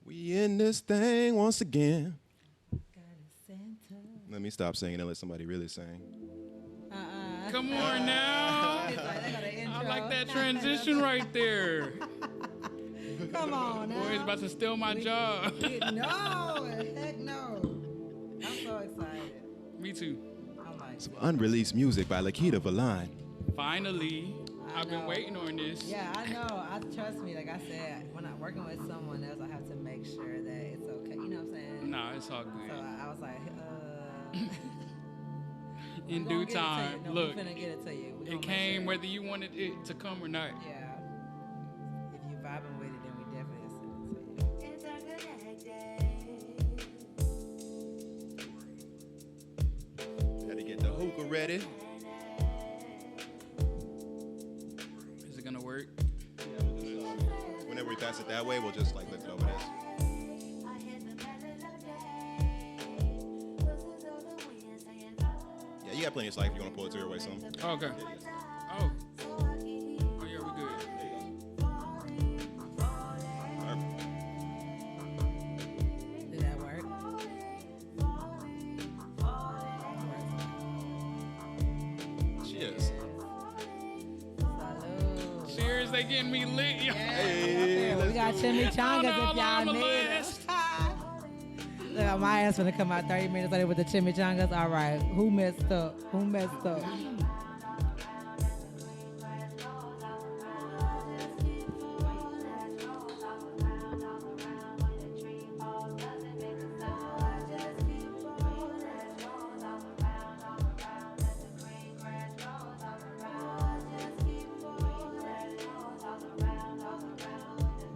We in this thing once again. Let me stop singing and let somebody really sing. Come on now. I like that transition right there. Come on now. Boy's about to steal my job. No, heck no. I'm so excited. Me too. I'm like, Some unreleased music by Lakeita Valon. Finally. I've been waiting on this. yeah, I know. Trust me. Like I said, when I'm working with someone else, I have to make sure that it's okay. You know what I'm saying? Nah, it's all good. So I was like, In due time. No, Look, we're finna get it to you. it came whether you wanted it to come or not. Yeah. If you vibing with it, then we definitely send it to you. Gotta get the hookah ready. Is it gonna work? Whenever we pass it that way, we'll just like lift it over this. Yeah, you got plenty of slack if you want to pull it to your way some. Oh, okay. Oh. Oh, yeah, we good. Did that work? Cheers. Salud. Cheers, they getting me lit. Hey, We got chimichangas if y'all I'ma need it. last. Look, my ass gonna come out 30 minutes later with the chimichangas. All right, who messed up? Who messed up?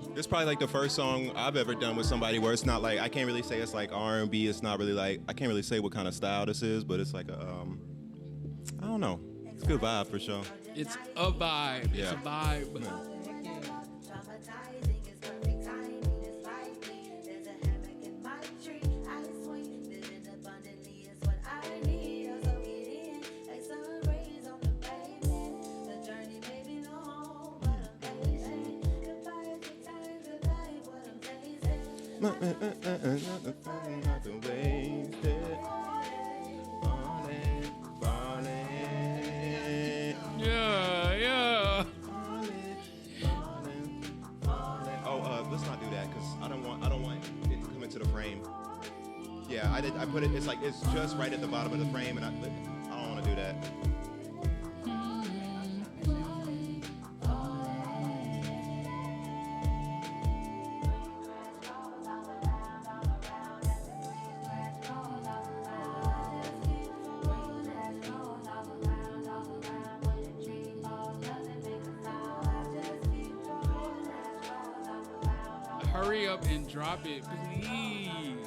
This is probably like the first song I've ever done with somebody where it's not like, I can't really say it's like R&B. It's not really like, I can't really say what kind of style this is, but it's like a, I don't know. It's a good vibe for sure. It's a vibe. Yeah. It's a vibe. Yeah. Yeah, yeah. Oh, let's not do that because I don't want it to come into the frame. Yeah, I put it. It's like it's just right at the bottom of the frame, and I don't want to do that. Hurry up and drop it, please.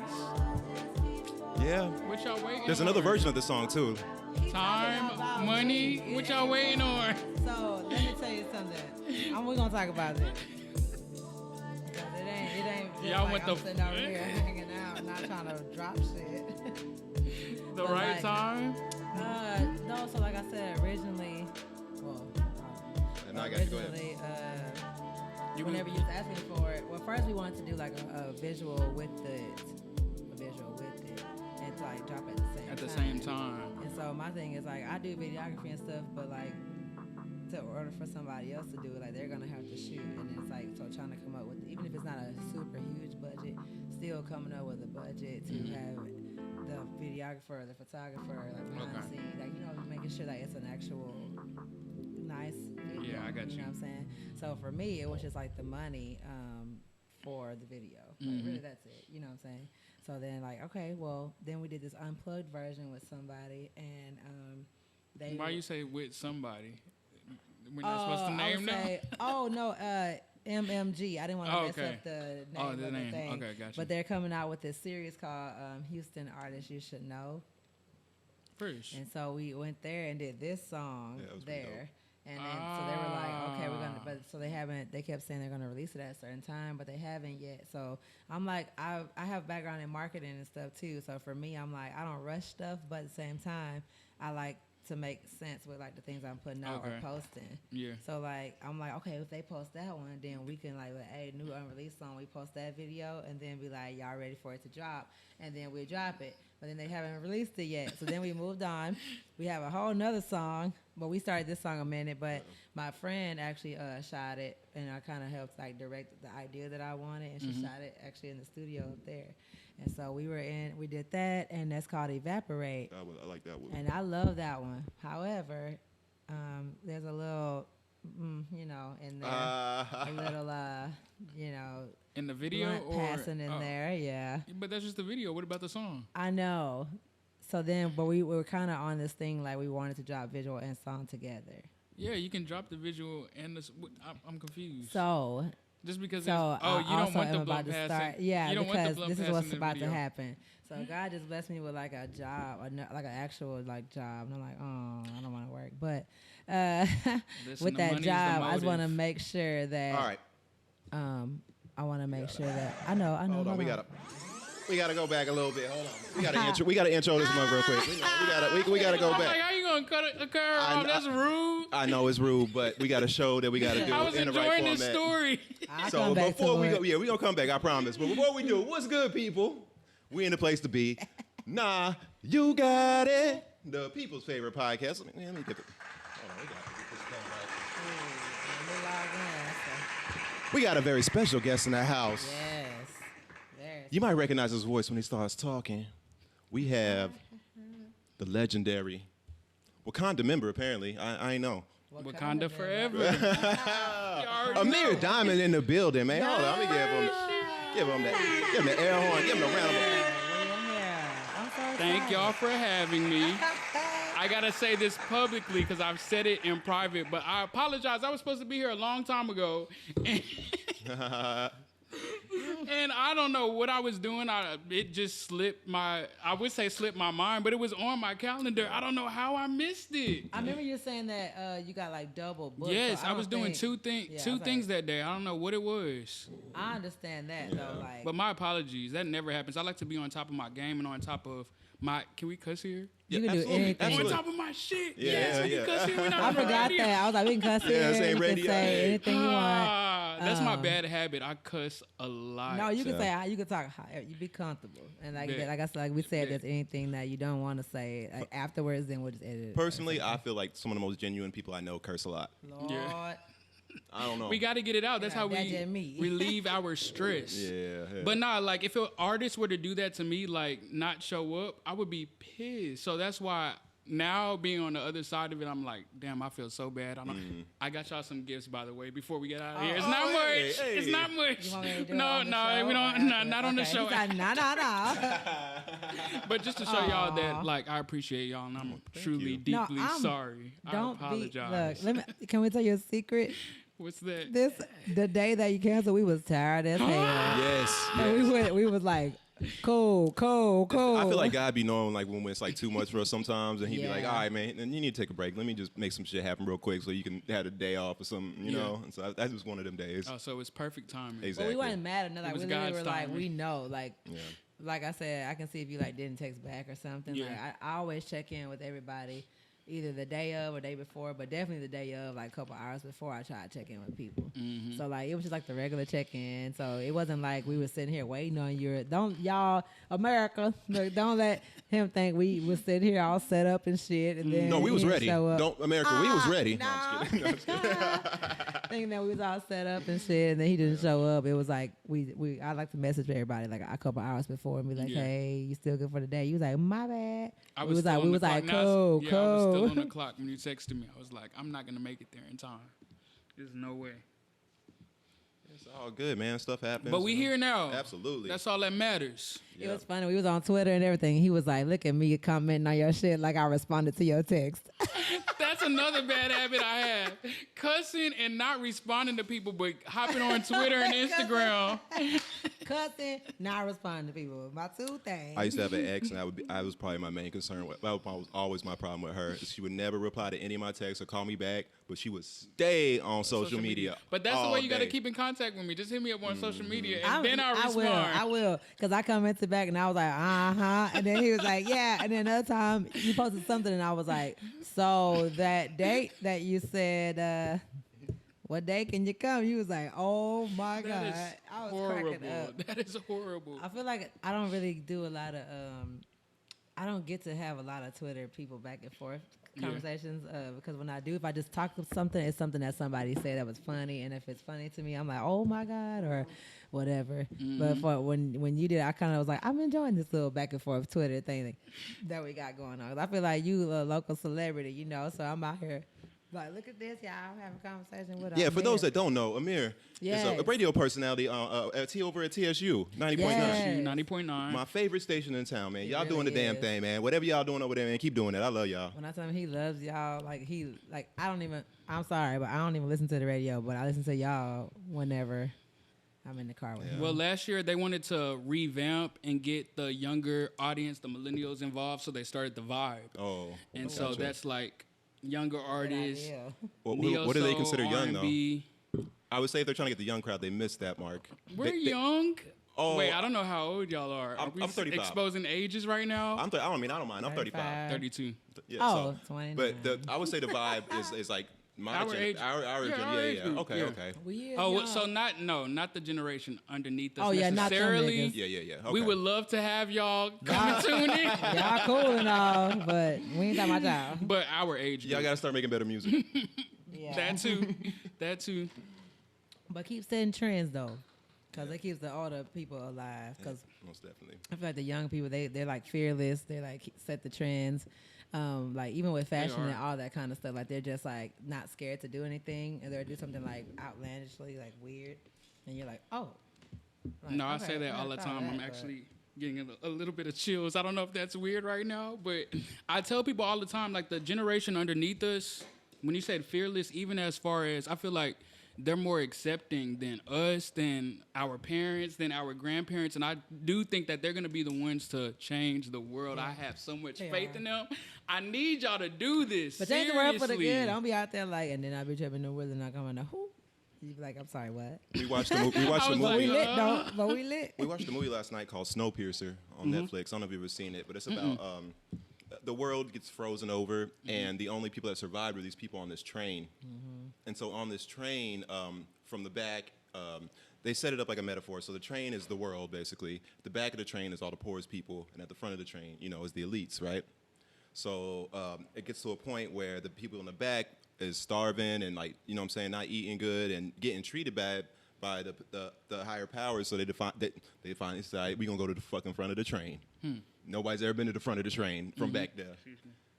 Yeah. What y'all waiting There's on? another version of this song too. Time, money, what y'all waiting on? So let me tell you something. We're gonna talk about this. It ain't just Y'all like want I'm the- sitting over here hanging out, not trying to drop shit. The But right like, time? No, so like I said originally, well, And I got to go ahead. originally, whenever you was asking for it, well, first we wanted to do like a visual with it, and to like drop it At the same time. And so my thing is like I do videography and stuff, but like to order for somebody else to do it, like they're gonna have to shoot, and it's like so trying to come up with, even if it's not a super huge budget, still coming up with a budget to have the videographer, the photographer, like behind the scenes, like making sure that it's an actual nice video. Yeah, I got you. You know what I'm saying? So for me, it was just like the money for the video. Like, really, that's it. You know what I'm saying? So then, like, okay, well, then we did this unplugged version with somebody, and they. Why you say with somebody? We're not supposed to name them? Oh, no, MMG. I didn't want to mess okay. up the name Oh, of the the name. thing. Okay, gotcha. But they're coming out with this series called Houston Artists You Should Know. First. And so we went there and did this song Yeah, it was pretty there. And then so they were like, okay, we're gonna, but so they kept saying they're gonna release it at a certain time, but they haven't yet. So I'm like, I have background in marketing and stuff too. So for me, I'm like, I don't rush stuff, but at the same time, I like to make sense with like the things I'm putting out or posting. Yeah. So like I'm like, okay, if they post that one, then we can like, hey, new unreleased song, we post that video, and then be like, y'all ready for it to drop, and then we drop it. But then they haven't released it yet. So then we moved on. We have a whole nother song. But we started this song a minute, but my friend actually shot it, and I kind of helped like direct the idea that I wanted, and she shot it actually in the studio up there. And so we did that, and that's called Evaporate. I like that one. And I love that one. However, there's a little, in there, a little, in the video or passing in there, yeah. But that's just the video. What about the song? I know. So then, but we were kind of on this thing like we wanted to drop visual and song together. Yeah, you can drop the visual and the. I'm confused. So. Just because you don't want the blunt passing. Yeah, because this is what's about to happen. So God just blessed me with like a job, like an actual like job, and I'm like, oh, I don't want to work, but with that job, I just want to make sure that. All right. I want to make sure that I know. Hold on, we gotta go back a little bit. Hold on, we gotta intro this month real quick. We gotta go back. Like, how you gonna cut a curve off? That's rude. I know it's rude, but we gotta show that we gotta do I was it in the right enjoying format. this story. So before we go, we gonna come back. I promise. But before we do, what's good, people? We in the place to be. Nah, you got it. The people's favorite podcast. Let me get it. Hold on, we got to get this thing right. We got a very special guest in the house. Yes. You might recognize his voice when he starts talking. We have the legendary Wakanda member, apparently. I ain't know. Wakanda forever. Amir Diamond in the building, man. Hold on, let me give him the air horn. Give him the round of applause. Thank y'all for having me. I gotta say this publicly because I've said it in private, but I apologize. I was supposed to be here a long time ago. And I don't know what I was doing. It just slipped my mind, but it was on my calendar. I don't know how I missed it. I remember you saying that you got like double booked. Yes, so I was doing two things that day. I don't know what it was. I understand that though. Like, but my apologies. That never happens. I like to be on top of my game and on top of my. Can we cuss here? You can do anything. On top of my shit. Yeah. We can cuss here. I forgot that. I was like, we can cuss here. Say you radio. can say anything you want. That's my bad habit. I cuss a lot. No, you can say you can talk. You be comfortable, and like I said, like we said, if there's anything that you don't want to say like, afterwards, then we'll just edit it. Personally, I feel like some of the most genuine people I know curse a lot. Lord. Yeah. I don't know. We got to get it out. That's how we relieve our stress. Yeah. But nah, like if an artist were to do that to me, like not show up, I would be pissed. So that's why now being on the other side of it, I'm like, damn, I feel so bad. I got y'all some gifts, by the way, before we get out of here. It's not much. Hey. It's not much. You want me to do No, it on the show? we don't. Not on the show. No. But just to show y'all that, like, I appreciate y'all, and I'm truly, deeply sorry. I apologize. Look, can we tell you a secret? What's that? The day that you canceled, we was tired as hell. Yes. And we was like, cool. I feel like God be knowing like when it's like too much for us sometimes, and he'd be like, all right, man, and you need to take a break. Let me just make some shit happen real quick so you can have a day off or something, you know? And so that was one of them days. Oh, so it's perfect timing. Exactly. Well, we weren't mad at nothing. Like, we were like, we know. Like, Yeah. like I said, I can see if you like didn't text back or something. Yeah. Like, I always check in with everybody. Either the day of or day before, but definitely the day of, like a couple hours before I try to check in with people. Mm-hmm. So like it was just like the regular check-in. So it wasn't like we were sitting here waiting on you. Don't y'all, America, look, don't let him think we was sitting here all set up and shit. And then No, we was ready. Show up. Don't America, we was ready. No. No, I'm just kidding. No, I'm just kidding. Thinking that we was all set up and shit, and then he didn't show up. It was like I like to message everybody like a couple hours before and be like, hey, you still good for the day? He was like, my bad. We was like, cool. I was still on the clock when you texted me. I was like, I'm not gonna make it there in time. There's no way. It's all good, man. Stuff happens. But we here now. Absolutely. That's all that matters. It was funny. We was on Twitter and everything. He was like, look at me commenting on your shit like I responded to your text. That's another bad habit I have. Cussing and not responding to people, but hopping on Twitter and Instagram cussing, not responding to people. My two things. I used to have an ex, and I was probably my main concern. That was always my problem with her. She would never reply to any of my texts or call me back, but she would stay on social media. But that's the way you got to day. keep in contact with me. Just hit me up on social media, and then I'll I respond. I will. Because I commented back, and I was like, uh-huh. And then he was like, yeah. And then another time, you posted something, and I was like, so that date that you said, what day can you come? You was like, oh, my God. That is I was horrible. cracking up. That is horrible. I feel like I don't really do a lot of, I don't get to have a lot of Twitter people back and forth conversations because when I do, if I just talk something, it's something that somebody said that was funny. And if it's funny to me, I'm like, oh, my God, or whatever. But for when you did, I kind of was like, I'm enjoying this little back and forth Twitter thing that we got going on. I feel like you a local celebrity, you know, so I'm out here. Like, look at this, y'all. I'm having a conversation with Yeah, Amir. for those that don't know, Amir is a radio personality over at TSU 90.9. Yes. 90.9. My favorite station in town, man. Y'all really doing the damn is. thing, man. Whatever y'all doing over there, man, keep doing it. I love y'all. When I tell him he loves y'all, I'm sorry, but I don't even listen to the radio, but I listen to y'all whenever I'm in the car with him. Well, last year they wanted to revamp and get the younger audience, the millennials, involved, so they started the Vibe. Oh. And so gotcha. that's like younger artists. What neo do they soul, consider young, R&B. I would say if they're trying to get the young crowd, they missed that mark. We're They- young. Oh, Wait, I don't know how old y'all are. Are we I'm 35. exposing ages right now? I don't mind. I'm 35. 32. Yeah, Oh, so, 29. but I would say the vibe is like my Our age. our Yeah, gen- our age yeah. group, Okay, yeah. okay. So not the generation underneath us Oh, yeah, not them necessarily. niggas. Yeah. Okay. We would love to have y'all come and tune in. Y'all cool and all, but we ain't talking about y'all. But our age Y'all group. gotta start making better music. Yeah. That too. But keep setting trends, though, because it keeps the older people alive. Because Most definitely. I feel like the young people, they're like fearless. They like set the trends. Like even with fashion are. and all that kind of stuff, like they're just like not scared to do anything, and they'll do something like outlandishly, like weird, and you're like, oh. Like, No, I okay, say that I all the thought time. that, I'm but- actually getting a little bit of chills. I don't know if that's weird right now, but I tell people all the time, like the generation underneath us, when you said fearless, even as far as I feel like they're more accepting than us, than our parents, than our grandparents. And I do think that they're going to be the ones to change the world. I have so much faith in them. I need y'all to do this. But change the world for the Seriously. good. Don't be out there like, and then I be tripping the wheels and not coming to who? You be like, I'm sorry, what? We watched the movie. We watched I the was But we movie. like, lit, though. But we lit. We watched a movie last night called Snowpiercer on Netflix. I don't know if you've ever seen it, but it's about the world gets frozen over, and the only people that survived were these people on this train. And so on this train, from the back, they set it up like a metaphor. So the train is the world, basically. The back of the train is all the poorest people, and at the front of the train, is the elites, right? So it gets to a point where the people in the back is starving and not eating good and getting treated bad by the higher powers. So they finally decide we're gonna go to the fucking front of the train. Nobody's ever been to the front of the train from back there.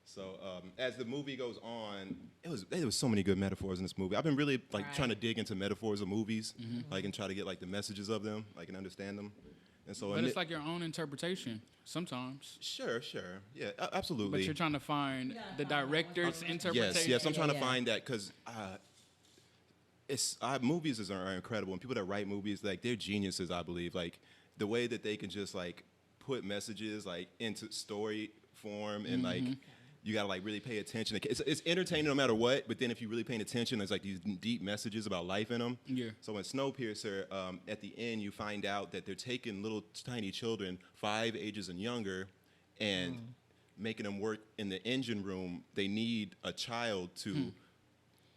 So as the movie goes on, there was so many good metaphors in this movie. I've been really trying to dig into metaphors of movies, and try to get the messages of them, and understand them. And so, But it's like your own interpretation sometimes. sure, yeah, absolutely. But you're trying to find the director's interpretation. Yes, I'm trying to Yeah. find that because movies are incredible, and people that write movies, they're geniuses. I believe, the way that they can just put messages into story form, and you gotta really pay attention. It's entertaining no matter what, but then if you're really paying attention, there's these deep messages about life in them. Yeah. So in Snowpiercer, at the end, you find out that they're taking little tiny children, 5 ages and younger, and making them work in the engine room. They need a child to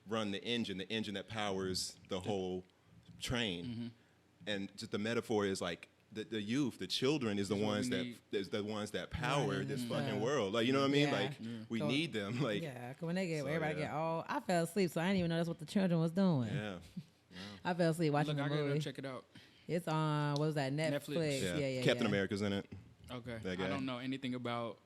run the engine that powers the whole train. And just the metaphor is the youth, the children is the what ones we that need. is the ones that power this fucking world. You know what I mean? Yeah. We So- need them. Yeah, 'cause when everybody yeah. get old, I fell asleep, so I didn't even know that's what the children was doing. Yeah. I fell asleep watching Look, I the gotta go movie. check it out. It's on, what was that, Netflix? Yeah. Captain America's in it. Okay. That I guy. don't know anything about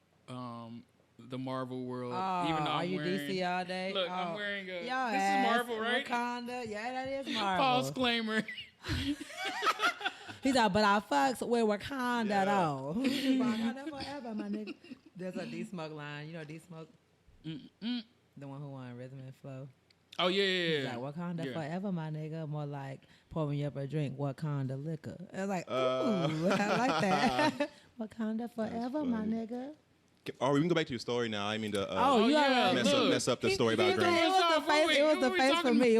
the Marvel world. Oh, even though are I'm you wearing, DC all day? Look, oh. I'm wearing a. Your This ass, is Marvel, right? Wakanda. Yeah, that is Marvel. False claimer. He's like, but I fucks with Wakanda Yeah. though. Wakanda forever, my nigga. There's a D-Smoke line. You know D-Smoke? The one who won Rhythm and Flow. Oh yeah, yeah, He's yeah. like, Wakanda Yeah. forever, my nigga. More like, pour me up a drink, Wakanda liquor. I was like, ooh, I like that. Wakanda forever, my funny. nigga. Oh, we can go back to your story now. I mean to Oh, you yeah, already mess up the story about It Green. was the face. It was the What we face for talking me.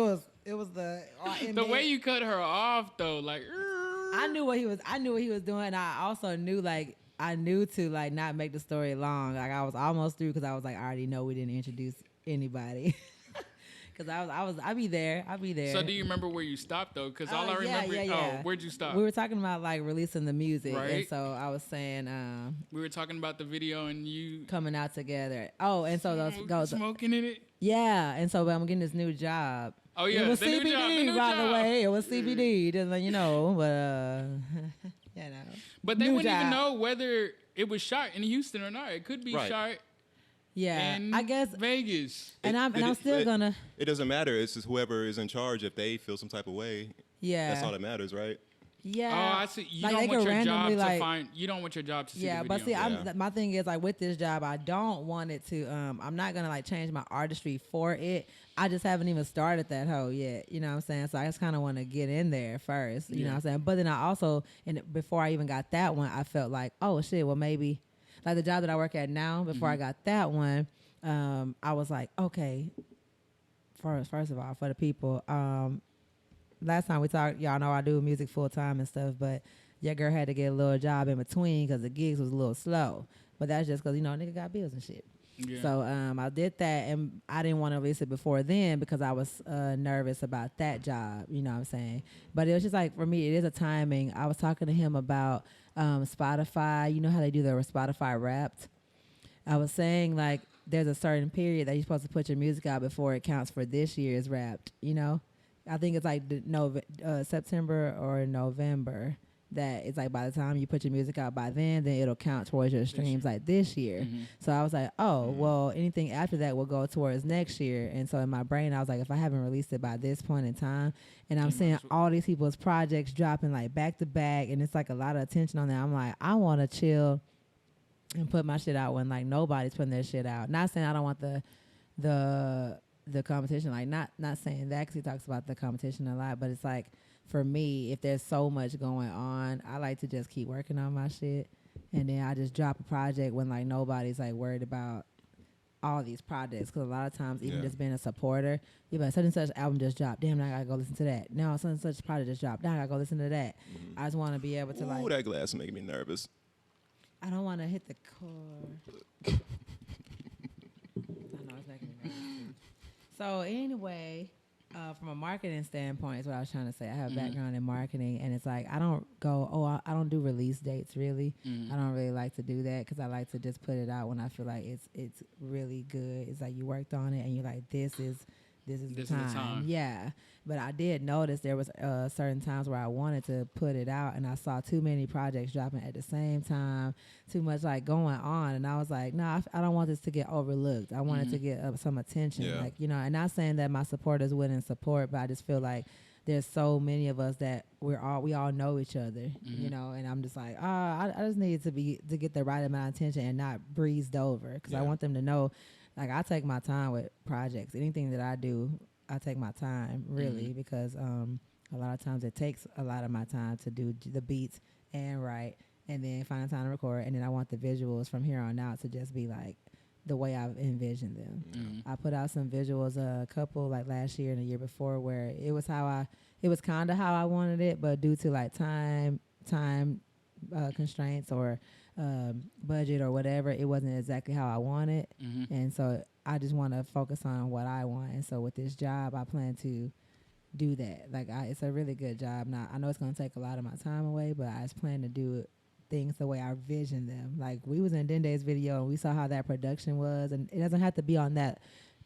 It was the The way you cut her off though, like I knew what he was doing. I also knew to like not make the story long. Like I was almost through because I was like, I already know we didn't introduce anybody. Because I'd be there. So do you remember where you stopped though? Because all I yeah, remember, yeah. where'd you stop? We were talking about like releasing the music, and Right. so I was saying We were talking about the video and you coming out together. Oh, and so those goes smoking in it. yeah, and so I'm getting this new job. Oh yeah, it was the new CBD, job, the new by job. the way. It was CBD, just like, you know, but you know. But they New wouldn't even job. know whether it was shot in Houston or not. It could be Right. shot Yeah, in I guess, Vegas. and I'm still gonna. It doesn't matter. It's just whoever is in charge. If they feel some type of way, Yeah, that's all that matters, right? yeah. Oh, I see. You Like, don't they want could your job randomly, to like- find. You don't want your job to see Yeah, the but video. see, Yeah. my thing is like with this job, I don't want it to. I'm not gonna like change my artistry for it. I just haven't even started that hoe yet. You know what I'm saying? So I just kind of want to get in there first. You know what I'm saying? But then I also, and before I even got that one, I felt like, oh shit, well maybe, like the job that I work at now. Before I got that one, I was like, okay. First of all, for the people, last time we talked, y'all know I do music full time and stuff, but your girl had to get a little job in between because the gigs was a little slow. But that's just because, you know, nigga got bills and shit. Yeah. So I did that, and I didn't want to release it before then because I was nervous about that job, you know what I'm saying? But it was just like, for me, it is a timing. I was talking to him about Spotify. You know how they do their Spotify Wrapped? I was saying, like, there's a certain period that you're supposed to put your music out before it counts for this year's Wrapped, you know? I think it's like September or November that it's like by the time you put your music out by then it'll count towards your streams like this year. Mm-hmm. So I was like, oh, well, anything after that will go towards next year. And so in my brain, I was like, if I haven't released it by this point in time, and I'm seeing all these people's projects dropping like back to back, and it's like a lot of attention on that, I'm like, I want to chill and put my shit out when like nobody's putting their shit out. Not saying I don't want the competition, like not saying that because he talks about the competition a lot, but it's like, for me, if there's so much going on, I like to just keep working on my shit, and then I just drop a project when like nobody's like worried about all these projects. Because a lot of times, even just being a supporter, you're like, such and such album just dropped, damn, now I gotta go listen to that. Now such and such project just dropped, now I gotta go listen to that. I just want to be able to Ooh, that glass is making me nervous. I don't want to hit the core. I know it's making me nervous too. So anyway, from a marketing standpoint, is what I was trying to say. I have a background in marketing, and it's like I don't do release dates really. I don't really like to do that because I like to just put it out when I feel like it's really good. It's like you worked on it, and you're like, this is the time. Yeah. But I did notice there was certain times where I wanted to put it out, and I saw too many projects dropping at the same time, too much like going on, and I was like, no, I don't want this to get overlooked. I want it to get some attention, like, you know. And not saying that my supporters wouldn't support, but I just feel like there's so many of us that we all know each other, you know. And I'm just like, I just need to get the right amount of attention and not breezed over, because I want them to know, like, I take my time with projects. Anything that I do, I take my time, really, because a lot of times it takes a lot of my time to do the beats and write, and then find time to record, and then I want the visuals from here on out to just be like the way I've envisioned them. I put out some visuals, a couple like last year and the year before, where it was kind of how I wanted it, but due to like time constraints or budget or whatever, it wasn't exactly how I wanted. And so I just want to focus on what I want. And so with this job, I plan to do that. Like, it's a really good job. Now, I know it's going to take a lot of my time away, but I just plan to do things the way I vision them. Like, we was in Dende's video, and we saw how that production was, and it doesn't have to be on that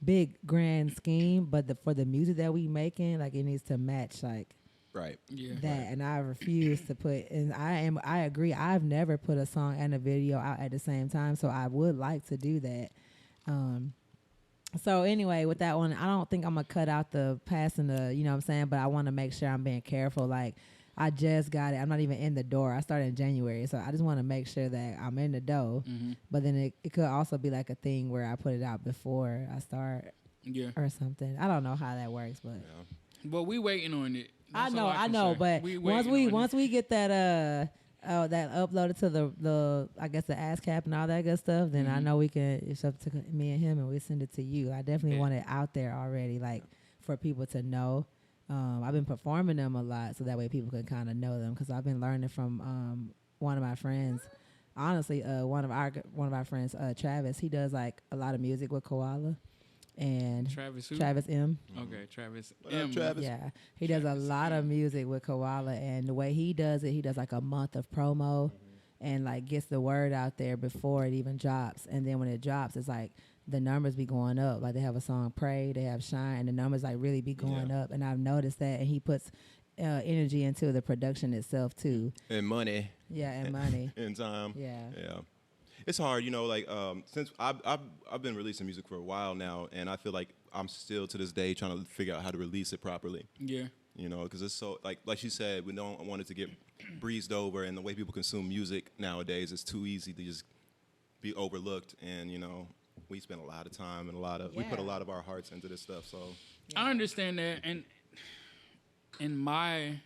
big grand scheme, but for the music that we making, like, it needs to match like that. And I refuse to put, and I agree, I've never put a song and a video out at the same time, so I would like to do that. So anyway, with that one, I don't think I'm gonna cut out the passing the, you know what I'm saying, but I want to make sure I'm being careful. Like, I just got it. I'm not even in the door. I started in January, so I just want to make sure that I'm in the door. But then it could also be like a thing where I put it out before I start. Yeah. or something. I don't know how that works, but But we waiting on it. I That's know, all I can know. say. But waiting on once we get that that uploaded to the I guess the ASCAP and all that good stuff, then I know we can. It's up to me and him, and we send it to you. I definitely want it out there already, like for people to know. I've been performing them a lot, so that way people can kind of know them. Because I've been learning from one of my friends. Honestly, one of our friends, Travis, he does like a lot of music with Koala, and Travis who? Travis M. Okay, Travis. What up, M. Travis? Yeah, he does a lot of music with Koala, and the way he does it, he does like a month of promo, and like gets the word out there before it even drops. And then when it drops, it's like the numbers be going up. Like they have a song "Pray," they have "Shine," and the numbers like really be going up. And I've noticed that, and he puts energy into the production itself too. And money. Yeah, and money. And time. Yeah. Yeah. It's hard, you know, like since I've been releasing music for a while now, and I feel like I'm still to this day trying to figure out how to release it properly. Yeah. You know, because it's so like she said, we don't want it to get breezed over, and the way people consume music nowadays is too easy to just be overlooked. And you know, we spend a lot of time and we put a lot of our hearts into this stuff. So I understand that, and in my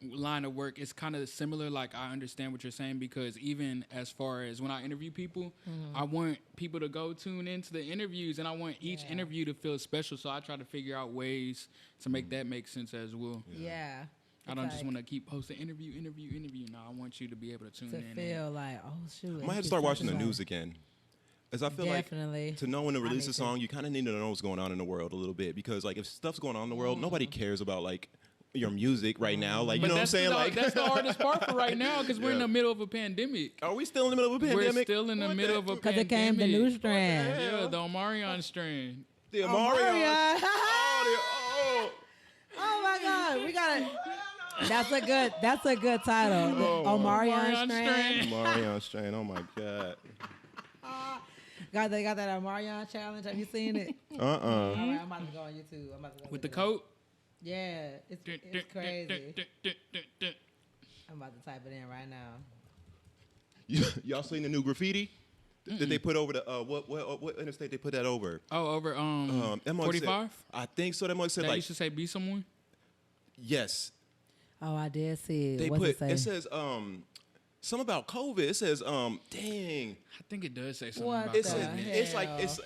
line of work, it's kind of similar. Like I understand what you're saying, because even as far as when I interview people, I want people to go tune into the interviews, and I want each interview to feel special. So I try to figure out ways to make that make sense as well. Yeah. I don't just want to keep posting interview. No, I want you to be able to tune To in. feel like, oh shoot. I might have to start watching the news again. As I feel Definitely. like to know when to release me a song, you kind of need to know what's going on in the world a little bit, because like if stuff's going on in the world, nobody cares about like your music right now. Like, you know what I'm saying? Like that's the hardest part for right now, because we're in the middle of a pandemic. Are we still in the middle of a pandemic? We're still in the middle of a Because pandemic. it came the new strand. Yeah, the Omarion strain. The Amarion. Oh my God, we got it. That's a good title. The Omarion strand. Amarion strain. Oh my God. They got that Omarion challenge. Have you seen it? Uh-uh. All right, I'm about to go on YouTube. I'm about to go With the look it up. coat? Yeah, it's crazy. I'm about to type it in right now. Y'all seen the new graffiti that they put over the what interstate they put that over? Oh, over that mug 45? said- I think so. That mug said That like used to say be someone? yes. Oh, I did see it. They What's put it say? it says something about COVID. It says dang. I think it does say something What about It the that. said it's like hell? it's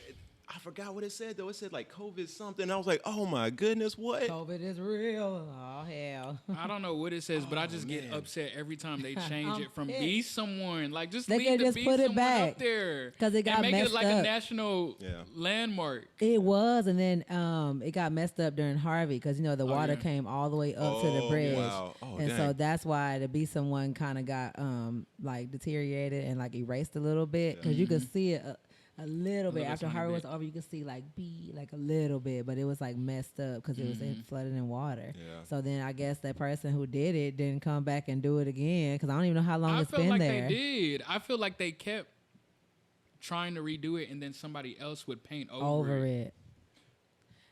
I forgot what it said though. It said like COVID something. I was like, oh my goodness, what? COVID is real. Oh hell. I don't know what it says, but I just get man. upset every time they change I'm it from pissed. be someone. Like just They leave could the just be put it someone back, up there. 'cause it got and make it messed like a up. national Yeah. landmark. It was, and then it got messed up during Harvey because the water yeah. came all the way up to the Oh, bridge, wow. Oh, and dang. so that's why the Be Someone kind of got like deteriorated and like erased a little bit because you could see it a little bit little after tiny Harvey was bit. over. You could see like Be like a little bit, but it was like messed up because it was flooded in water. Yeah. So then I guess that person who did it didn't come back and do it again because I don't even know how long I it's feel been like there. they did. I feel like they kept trying to redo it, and then somebody else would paint over it.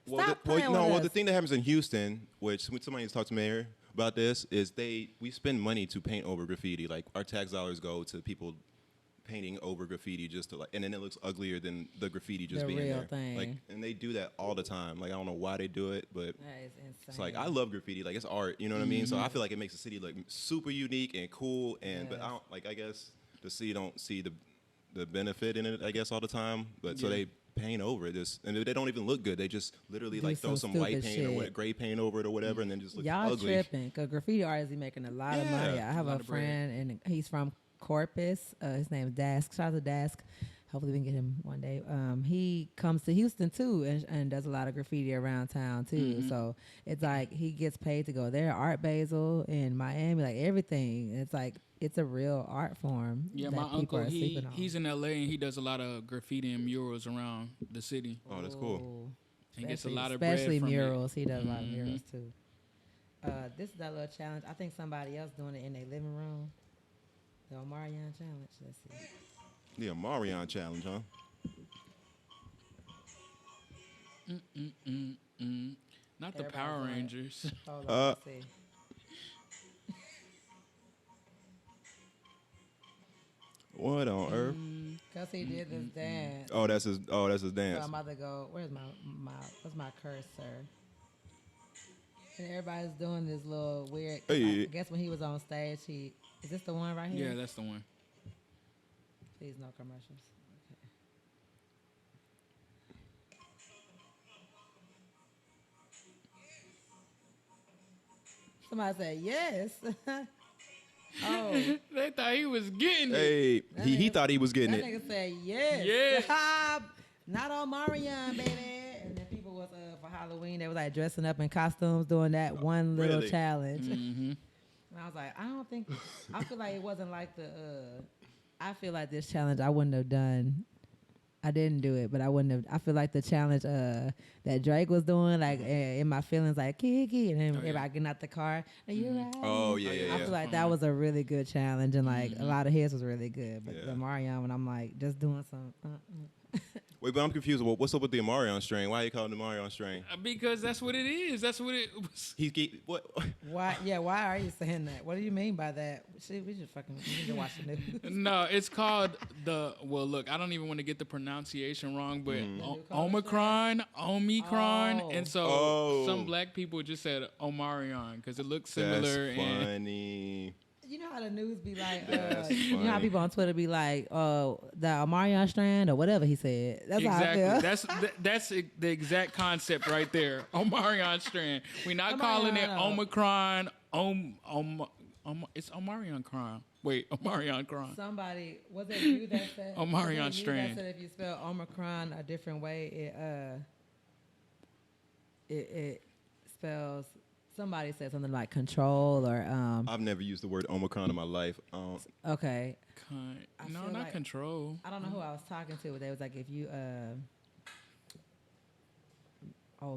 Stop playing with the us. thing that happens in Houston, which when somebody needs to talk to Mayor about this, is we spend money to paint over graffiti. Like our tax dollars go to people painting over graffiti just to and then it looks uglier than the graffiti just The being real there. thing. Like, and they do that all the time. Like I don't know why they do it, but That is insane. it's like I love graffiti. Like it's art, you know what I mean? So I feel like it makes the city look super unique and cool. And but I don't I guess the city don't see the benefit in it. I guess all the time. But so they paint over it, and they don't even look good. They just literally Do like throw some some white stupid paint or shit. gray paint over it or whatever, and then just looks Y'all ugly. tripping because graffiti artists be making a lot of money. Yeah. I have lot a of bread. friend and he's from Corpus. His name is Dask. Shout out to Dask. Hopefully we can get him one day. He comes to Houston too and does a lot of graffiti around town too. So it's like he gets paid to go there. Art Basel in Miami, like everything. It's like it's a real art form. Yeah, that my people uncle, are sleeping on. he's in LA, and he does a lot of graffiti and murals around the city. Oh, that's cool. Ooh. And gets a Especially- lot of bread especially from murals. He does a lot of Mhm. murals too. This is that little challenge. I think somebody else doing it in their living room. The Omarion challenge. Let's see. The Amarion challenge, huh? Not the Everybody's Power doing it. Rangers. Hold on, let's see. What on earth? Cause he did this dance. Oh, that's his So dance. I'm about to go. Where's what's my cursor? And everybody's doing this little weird. Hey. I guess when he was on stage, is this the one right here? Yeah, that's the one. Please, no commercials. Okay. Somebody said yes. Oh, They thought he was getting it. Hey, he thought he was getting that it. nigga said yes. Yes. Not Omarion, baby. And then people was for Halloween, they was like dressing up in costumes, doing that one little Really? challenge. Mm-hmm. And I was like, I feel like it wasn't like I feel like this challenge I wouldn't have done. I didn't do it, but I wouldn't have. I feel like the challenge that Drake was doing, like in my feelings, like Kiki, and then everybody getting out the car. Are you right? Oh yeah. I feel like that was a really good challenge, and like a lot of his was really good. But the Marion, when I'm like just doing some. Wait, but I'm confused. What's up with the Omarion strain? Why you call it the Omarion strain? Because that's what it is. That's what it was. What? Why? Yeah. Why are you saying that? What do you mean by that? Shit, we need to watch the news. No, it's called well, look, I don't even want to get the pronunciation wrong, but Omicron, Oh. and so some black people just said Omarion because it looks similar. That's funny. You know how the news be like, That's you know how funny. people on Twitter be like, the Omarion strand or whatever he said. That's Exactly. how I feel. That's the exact concept right there. Omarion strand. We're not calling it Omicron. It's Omarion crime. Wait, Omarion crime. Somebody, was it you that said? Omarion was it you strand. that said if you spell Omicron a different way, it spells. Somebody said something like control or I've never used the word Omicron in my life. Okay. No, feel not like- control. I don't know who I was talking to, but they was like, if you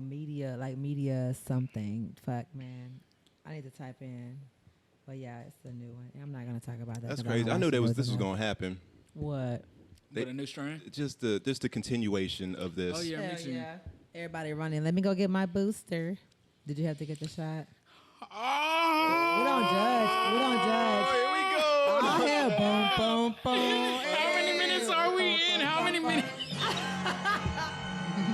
media something. Fuck, man. I need to type in. But yeah, it's a new one. I'm not gonna talk about that. That's 'cause crazy. I knew don't watch this the was news gonna happen. What? With a new strand? Just the continuation of this. Oh yeah, me Hell too. yeah. Everybody running. Let me go get my booster. Did you have to get the shot? Oh, We don't judge. We don't judge. Here we go. Oh, yeah. Boom, boom, boom. How many minutes are we in? How many minutes?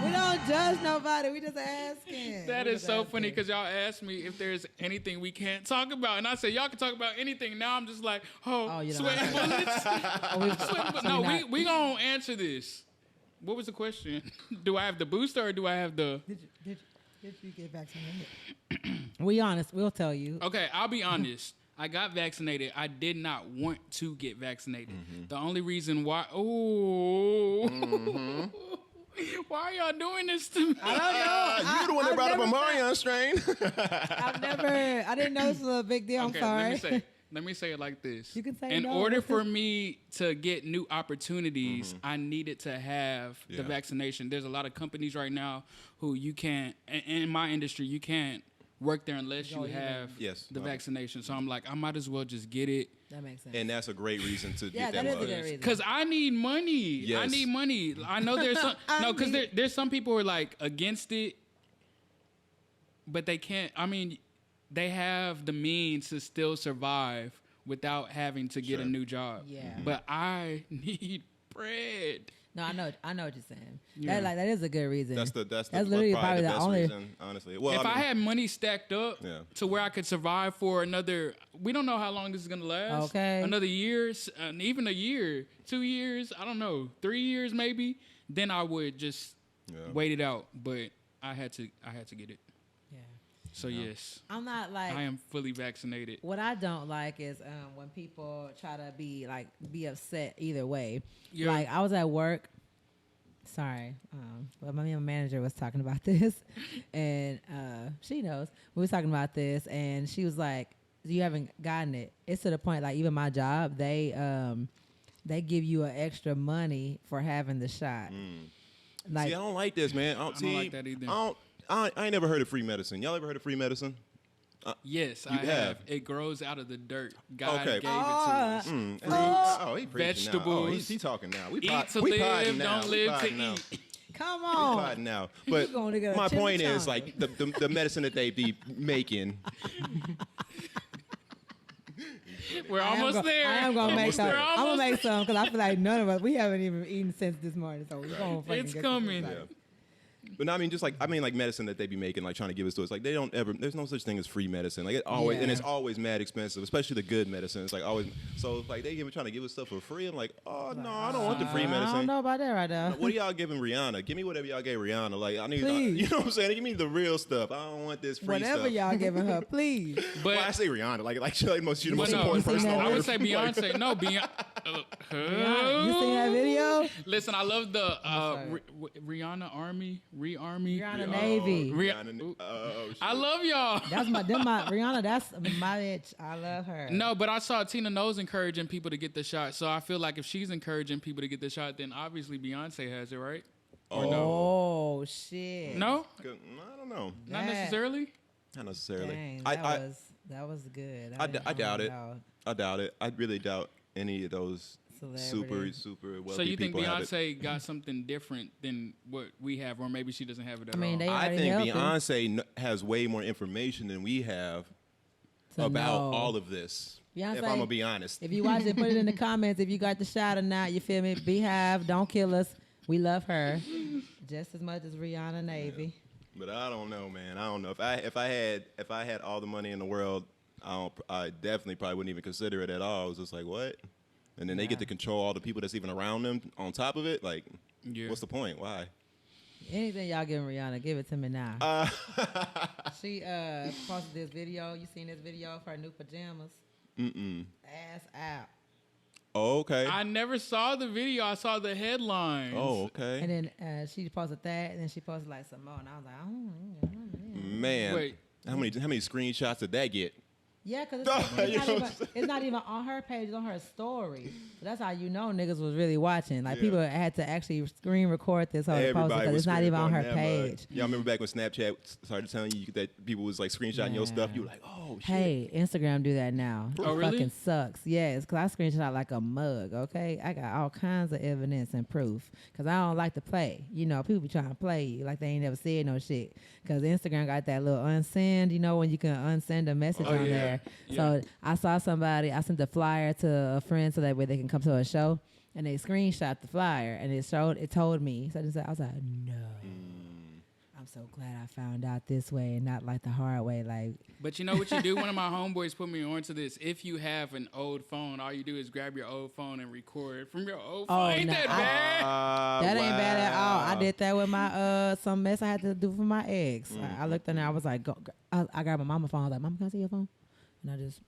We don't judge nobody. We just asking. That We is just so asking. funny because y'all asked me if there's anything we can't talk about, and I said y'all can talk about anything. Now I'm just like, you don't sweating want bullets. Sweating bu- no, not- we gonna answer this. What was the question? Do I have the booster or do I have the? Did you get vaccinated? We honest. We'll tell you. Okay, I'll be honest. I got vaccinated. I did not want to get vaccinated. The only reason why. Why are y'all doing this to me? I don't know. You're the one that I've brought up a never Omarion strain. I didn't know this was a big deal. I'm Okay, sorry. let me say it like this. You can say in no. order for me to get new opportunities, I needed to have the Yeah. vaccination. There's a lot of companies right now who you can't, in my industry, you can't work there unless you have Yes. the vaccination. So I'm like, I might as well just get it. That makes sense. And that's a great reason to Yeah, get that is a mug. good reason. Because I need money. I Yes. need money. I know there's some, no, because there's some people who are like against it, but they can't. I mean, they have the means to still survive without having to get a Sure. new job. Yeah. But I need bread. No, I know what you're saying. Yeah. That is a good reason. That's literally probably the the best only. reason, honestly. Well, If I mean, had money stacked up Yeah. to where I could survive for another, we don't know how long this is gonna last. Okay. Another year, even a year, 2 years, I don't know, 3 years maybe. Then I would just wait it out. But I had to get it. Yeah. So yes, I'm not like. I am fully vaccinated. What I don't like is when people try to be upset either way. Yeah. Like I was at work. Sorry, but my manager was talking about this, and she knows we was talking about this, and she was like, "You haven't gotten it." It's to the point like even my job, they give you an extra money for having the shot. Like see, I don't like this, man. I don't like that either. I ain't never heard of free medicine. Y'all ever heard of free medicine? Yes, I You have. have. It grows out of the dirt. God Okay. gave it to us. He preaching now. Oh, vegetables. he talking now. We Eat to we live, podding now. don't We live to podding now. eat. come We on. podding now. But gonna get a my point is, chimichanga. like, the medicine that they be making. We're almost there. I am gonna make some. We're I'm gonna almost make some because I feel like none of us we haven't even eaten since this morning, so we're gonna fucking It's get coming. some. Yeah. But no, I mean, just like medicine that they be making, like trying to give us to us. Like they don't ever. There's no such thing as free medicine. Like it always, and it's always mad expensive, especially the good medicine. It's like always. So like they trying to give us stuff for free. I'm like, oh no, I don't want the free medicine. I don't know about that right now. What are y'all giving Rihanna? Give me whatever y'all gave Rihanna. Like I need, Please. you know what I'm saying? Give me the real stuff. I don't want this free Whatever stuff. y'all giving her, please. But Well, I say Rihanna. Like she's the most no, important person on I would earth. say Beyonce. No, Beyonce. You seen that video? Listen, I love the sorry. Rihanna Army, Rihanna Navy. Rihanna. Oh, shit. I love y'all. That's my Rihanna. That's my bitch. I love her. No, but I saw Tina Knowles encouraging people to get the shot. So I feel like if she's encouraging people to get the shot, then obviously Beyonce has it, right? Or no? Oh shit. No? Good. I don't know. Not That- necessarily? Not necessarily. Dang, that was good. I don't doubt it. know. I doubt it. I really doubt any of those Celebrities. super wealthy So you think people have it. Beyonce got something different than what we have, or maybe she doesn't have it at I mean, all? they I already think healthy. Beyonce has way more information than we have To about know. all of this. Beyonce, If I'm gonna be honest. If you watch it, put it in the comments if you got the shot or not. You feel me? Beehive, don't kill us. We love her just as much as Rihanna Navy. But I don't know, man. I don't know. If I had all the money in the world, I definitely probably wouldn't even consider it at all. I was just like, what? And then they get to control all the people that's even around them on top of it. Like, Yeah. what's the point? Why? Anything y'all giving Rihanna, give it to me now. She posted this video. You seen this video of her new pajamas? Ass out. Oh, okay. I never saw the video. I saw the headlines. Oh, okay. And then she posted that, and then she posted like some more, and I was like, oh, Man, Wait. how many screenshots did that get? yeah, because You know what I'm it's not even on her page, it's on her story. So that's how you know niggas was really watching. Like Yeah. people had to actually screen record this whole post Everybody because was it's not even on her screenshotting that mug. page. Y'all remember back when Snapchat started telling you that people was like screenshotting your stuff? You were like, oh shit. Hey, Instagram do that now. Oh, It really? fucking sucks. Yes, because I screenshot like a mug, okay? I got all kinds of evidence and proof because I don't like to play. You know, people be trying to play you like they ain't never said no shit because Instagram got that little unsend, you know, when you can unsend a message on yeah. there. Yeah. So I saw somebody, I sent the flyer to a friend so that way they can come to a show and they screenshot the flyer and it told me. So I was like, no. I'm so glad I found out this way and not like the hard way. Like, But you know what you do? One of my homeboys put me onto this. If you have an old phone, all you do is grab your old phone and record from your old phone. Oh, Ain't no, that bad? that ain't bad at all. I did that with my some mess I had to do for my ex. I looked in there. I was like, I grabbed my mama's phone. I was like, Mama, can I see your phone? And I just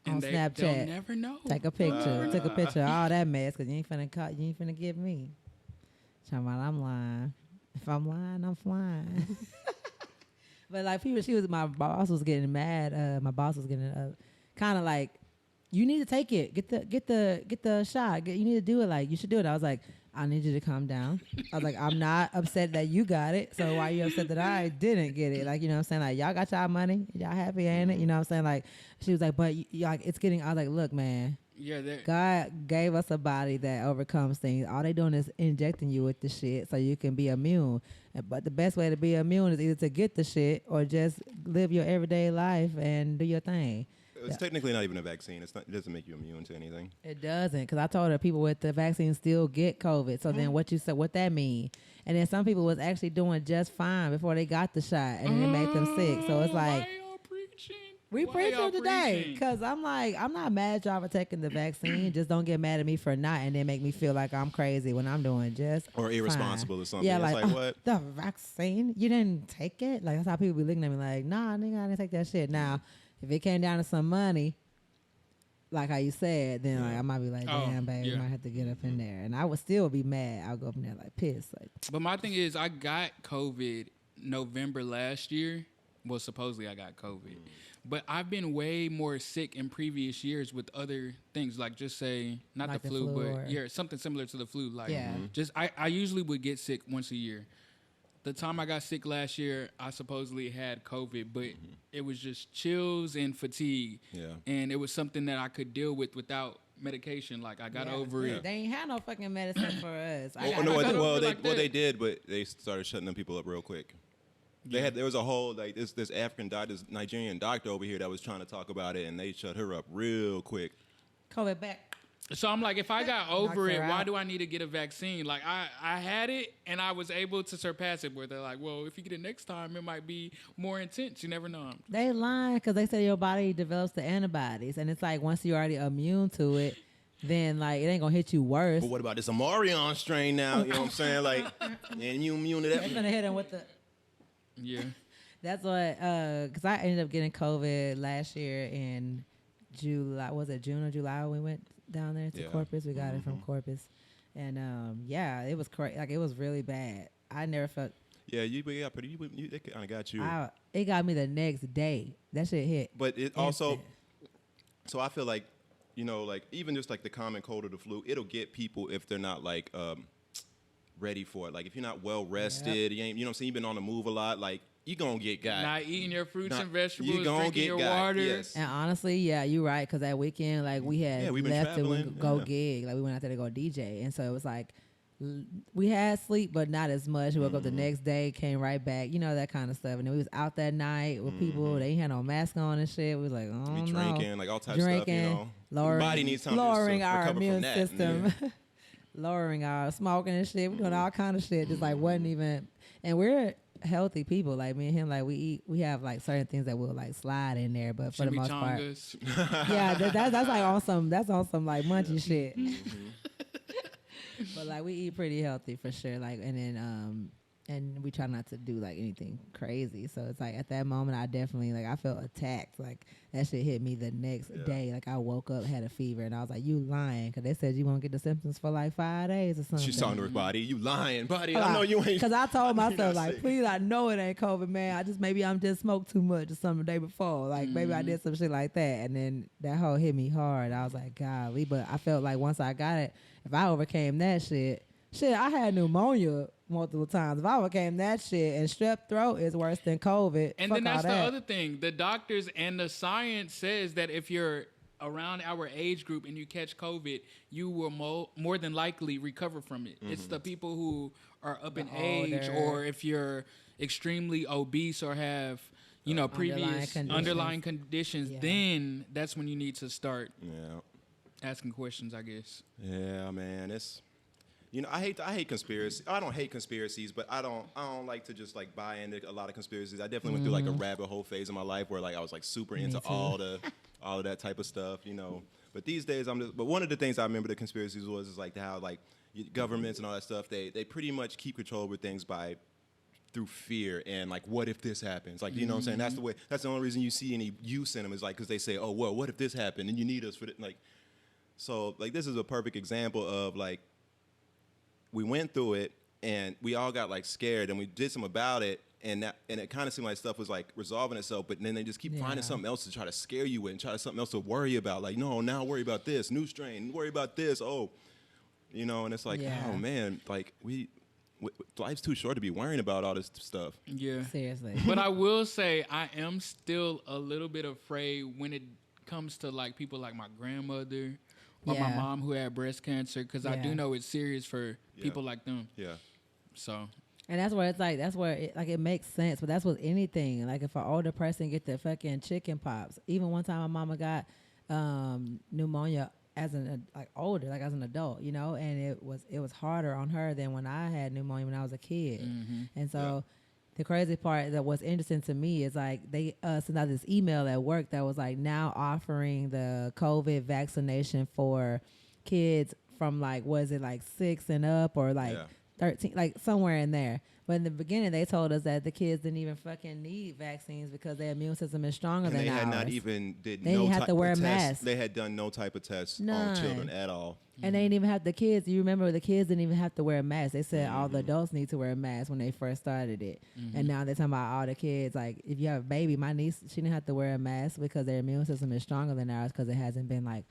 on And they'll Snapchat never know. take a picture. Took a picture of all that mess because you ain't finna give me. Talking about I'm lying. If I'm lying, I'm flying. But like my boss was getting mad. My boss was getting kind of like, you need to take it. Get the shot. You need to do it. Like you should do it. I was like, I need you to calm down. I was like, I'm not upset that you got it. So why are you upset that I didn't get it? Like, you know what I'm saying? Like, y'all got y'all money. Y'all happy, ain't it? You know what I'm saying? Like, she was like, but like, it's getting, I was like, look, man, Yeah, God gave us a body that overcomes things. All they doing is injecting you with the shit so you can be immune. But the best way to be immune is either to get the shit or just live your everyday life and do your thing. It's technically not even a vaccine. It doesn't make you immune to anything. It doesn't, because I told her people with the vaccine still get COVID. So then what you said, what that mean? And then some people was actually doing just fine before they got the shot, and then it made them sick. So it's like, why y'all preaching? we Why preaching y'all today, preaching? because I'm like, I'm not mad at y'all for taking the vaccine. Just don't get mad at me for not, and then make me feel like I'm crazy when I'm doing just Or irresponsible fine. or something. Yeah, It's like, like, what? The vaccine? You didn't take it? Like, that's how people be looking at me like, nah, nigga, I didn't take that shit. Now, if it came down to some money, like how you said, then like I might be like, damn, baby, yeah. might have to get up in there, and I would still be mad. I'll go up in there like pissed, like. But my thing is, I got COVID November last year. Well, supposedly I got COVID. But I've been way more sick in previous years with other things, like just say, not Like the the flu, flu or- but yeah, something similar to the flu. Like, Yeah. just I usually would get sick once a year. The time I got sick last year, I supposedly had COVID, but it was just chills and fatigue. Yeah. And it was something that I could deal with without medication. Like, I got over it. They ain't had no fucking medicine for us. Oh, no, I got over like that. they did, but they started shutting them people up real quick. There was a whole like this African doctor, this Nigerian doctor over here that was trying to talk about it, and they shut her up real quick. COVID back. So I'm like, if I got over Knocked it, her why out. do I need to get a vaccine? Like I had it and I was able to surpass it. Where they're like, well, if you get it next time, it might be more intense. You never know. They lying because they say your body develops the antibodies, and it's like once you're already immune to it, then like it ain't gonna hit you worse. But what about this Omarion strain now? You know what I'm saying? Like, and you immune to They're that? gonna hit them with the. Yeah. That's what, because I ended up getting COVID last year in July. Was it June or July when we went down there to Yeah. Corpus? We got it from Corpus. And, yeah, it was crazy. Like, it was really bad. I never felt, Yeah, they kind of got you. it got me the next day. That shit hit. But it also, Instant. so I feel like, you know, like even just like the common cold or the flu, it'll get people if they're not like ready for it. Like if you're not well rested, you know what I'm saying, you've been on the move a lot, like you gonna get got. Not eating your fruits Not- and vegetables, you gonna drinking get your got, water. yes. And honestly, yeah, you're right. Because that weekend, like, we had we've been left to traveling, go yeah. gig. Like, we went out there to go DJ. And so it was like, we had sleep, but not as much. We woke up the next day, came right back, you know, that kind of stuff. And then we was out that night with people. They ain't had no mask on and shit. We was like, oh, We no. drinking, like all types of stuff, you know. Lowering, The body needs time to lowering our recover immune from that. system, lowering our smoking and shit. We doing all kind of shit. Just like wasn't even, and we're healthy people. Like me and him, like we have like certain things that will like slide in there, but for the most part, Chimichangas. yeah, that's like on some like munchy shit. But like we eat pretty healthy for sure. Like and then and we try not to do like anything crazy. So it's like at that moment I definitely like I felt attacked. Like that shit hit me the next day. Like I woke up, had a fever, and I was like, "You lying?" Because they said you won't get the symptoms for like 5 days or something. She's talking to her body. You lying, body. I know you ain't. Because I told You're myself, not like, sick. please, I know it ain't COVID, man. Maybe I'm just smoked too much or something the day before. Like, maybe I did some shit like that. And then that whole hit me hard. I was like, golly. But I felt like once I got it, if I overcame that shit, I had pneumonia multiple times. If I overcame that shit, and strep throat is worse than COVID. And fuck then that's all the that. other thing. The doctors and the science says that if you're around our age group and you catch COVID, you will more than likely recover from it. It's the people who are up in age, older. or if you're extremely obese or have, you know, previous underlying conditions, Yeah. then that's when you need to start Yeah. asking questions, I guess. Yeah, man. It's, you know, I hate conspiracy. I don't hate conspiracies, but I don't like to just like buy into a lot of conspiracies. I definitely went through like a rabbit hole phase in my life where like I was like super into too. all of that type of stuff, you know. But these days but one of the things I remember the conspiracies is like how like governments and all that stuff, they pretty much keep control over things through fear and like, what if this happens? Like, you know what I'm saying? That's the only reason you see any use in them is like, cause they say, oh, well, what if this happened? And you need us for it. Like, so like, this is a perfect example of like, we went through it and we all got like scared and we did something about it. And it kind of seemed like stuff was like resolving itself, but then they just keep finding something else to try to scare you with and try to something else to worry about. Like, no, now worry about this new strain, worry about this. Oh, you know, and it's like, oh man, like life's too short to be worrying about all this stuff. Yeah. Seriously. But I will say I am still a little bit afraid when it comes to like people like my grandmother or my Yeah. mom who had breast cancer, because I do Yeah. know it's serious for people like them. Yeah. So And that's where it's like, it makes sense. But that's with anything. Like if an older person get the fucking chicken pox. Even one time my mama got pneumonia as an adult, you know, and it was harder on her than when I had pneumonia when I was a kid. And so the crazy part that was interesting to me is like they sent out this email at work that was like now offering the COVID vaccination for kids from like, was it like 6 and up or like 13, like somewhere in there. But in the beginning, they told us that the kids didn't even fucking need vaccines because their immune system is stronger And than they ours. had not even did They no didn't have type to wear of a test. mask. They had done no type of test None. on children at all. And they didn't even have the kids. You remember the kids didn't even have to wear a mask. They said all the adults need to wear a mask when they first started it. And now they're talking about all the kids. Like if you have a baby, my niece, she didn't have to wear a mask because their immune system is stronger than ours because it hasn't been like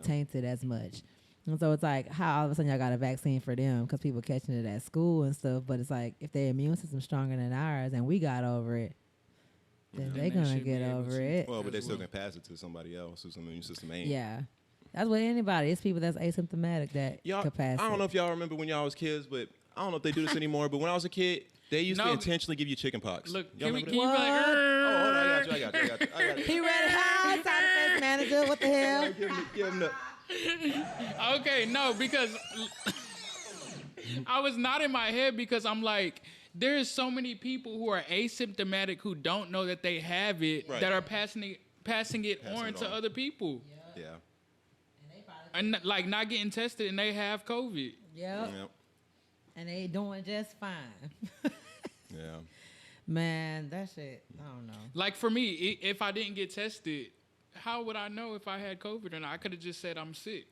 tainted as much. And so it's like how all of a sudden y'all got a vaccine for them because people catching it at school and stuff. But it's like if their immune system's stronger than ours and we got over it, then they're they going to should be get able over to. it. Well, but they still can pass it to somebody else whose immune system ain't. Yeah. That's with anybody. It's people that's asymptomatic that Y'all, could pass I don't it. know if y'all remember when y'all was kids, but I don't know if they do this anymore. But when I was a kid, they used to No. intentionally give you chicken pox. look, Y'all can remember you be that? like, Oh, hold on, I got you. He read it high, side effects manager. What the hell? Give him the. Okay, no, because I was not in my head because I'm like, there's so many people who are asymptomatic who don't know that they have it that are passing it on to other people. Yeah. And like not getting tested and they have COVID. Yep. And they doing just fine. Yeah. Man, that shit, I don't know. Like for me, if I didn't get tested, how would I know if I had COVID or not? I could have just said I'm sick.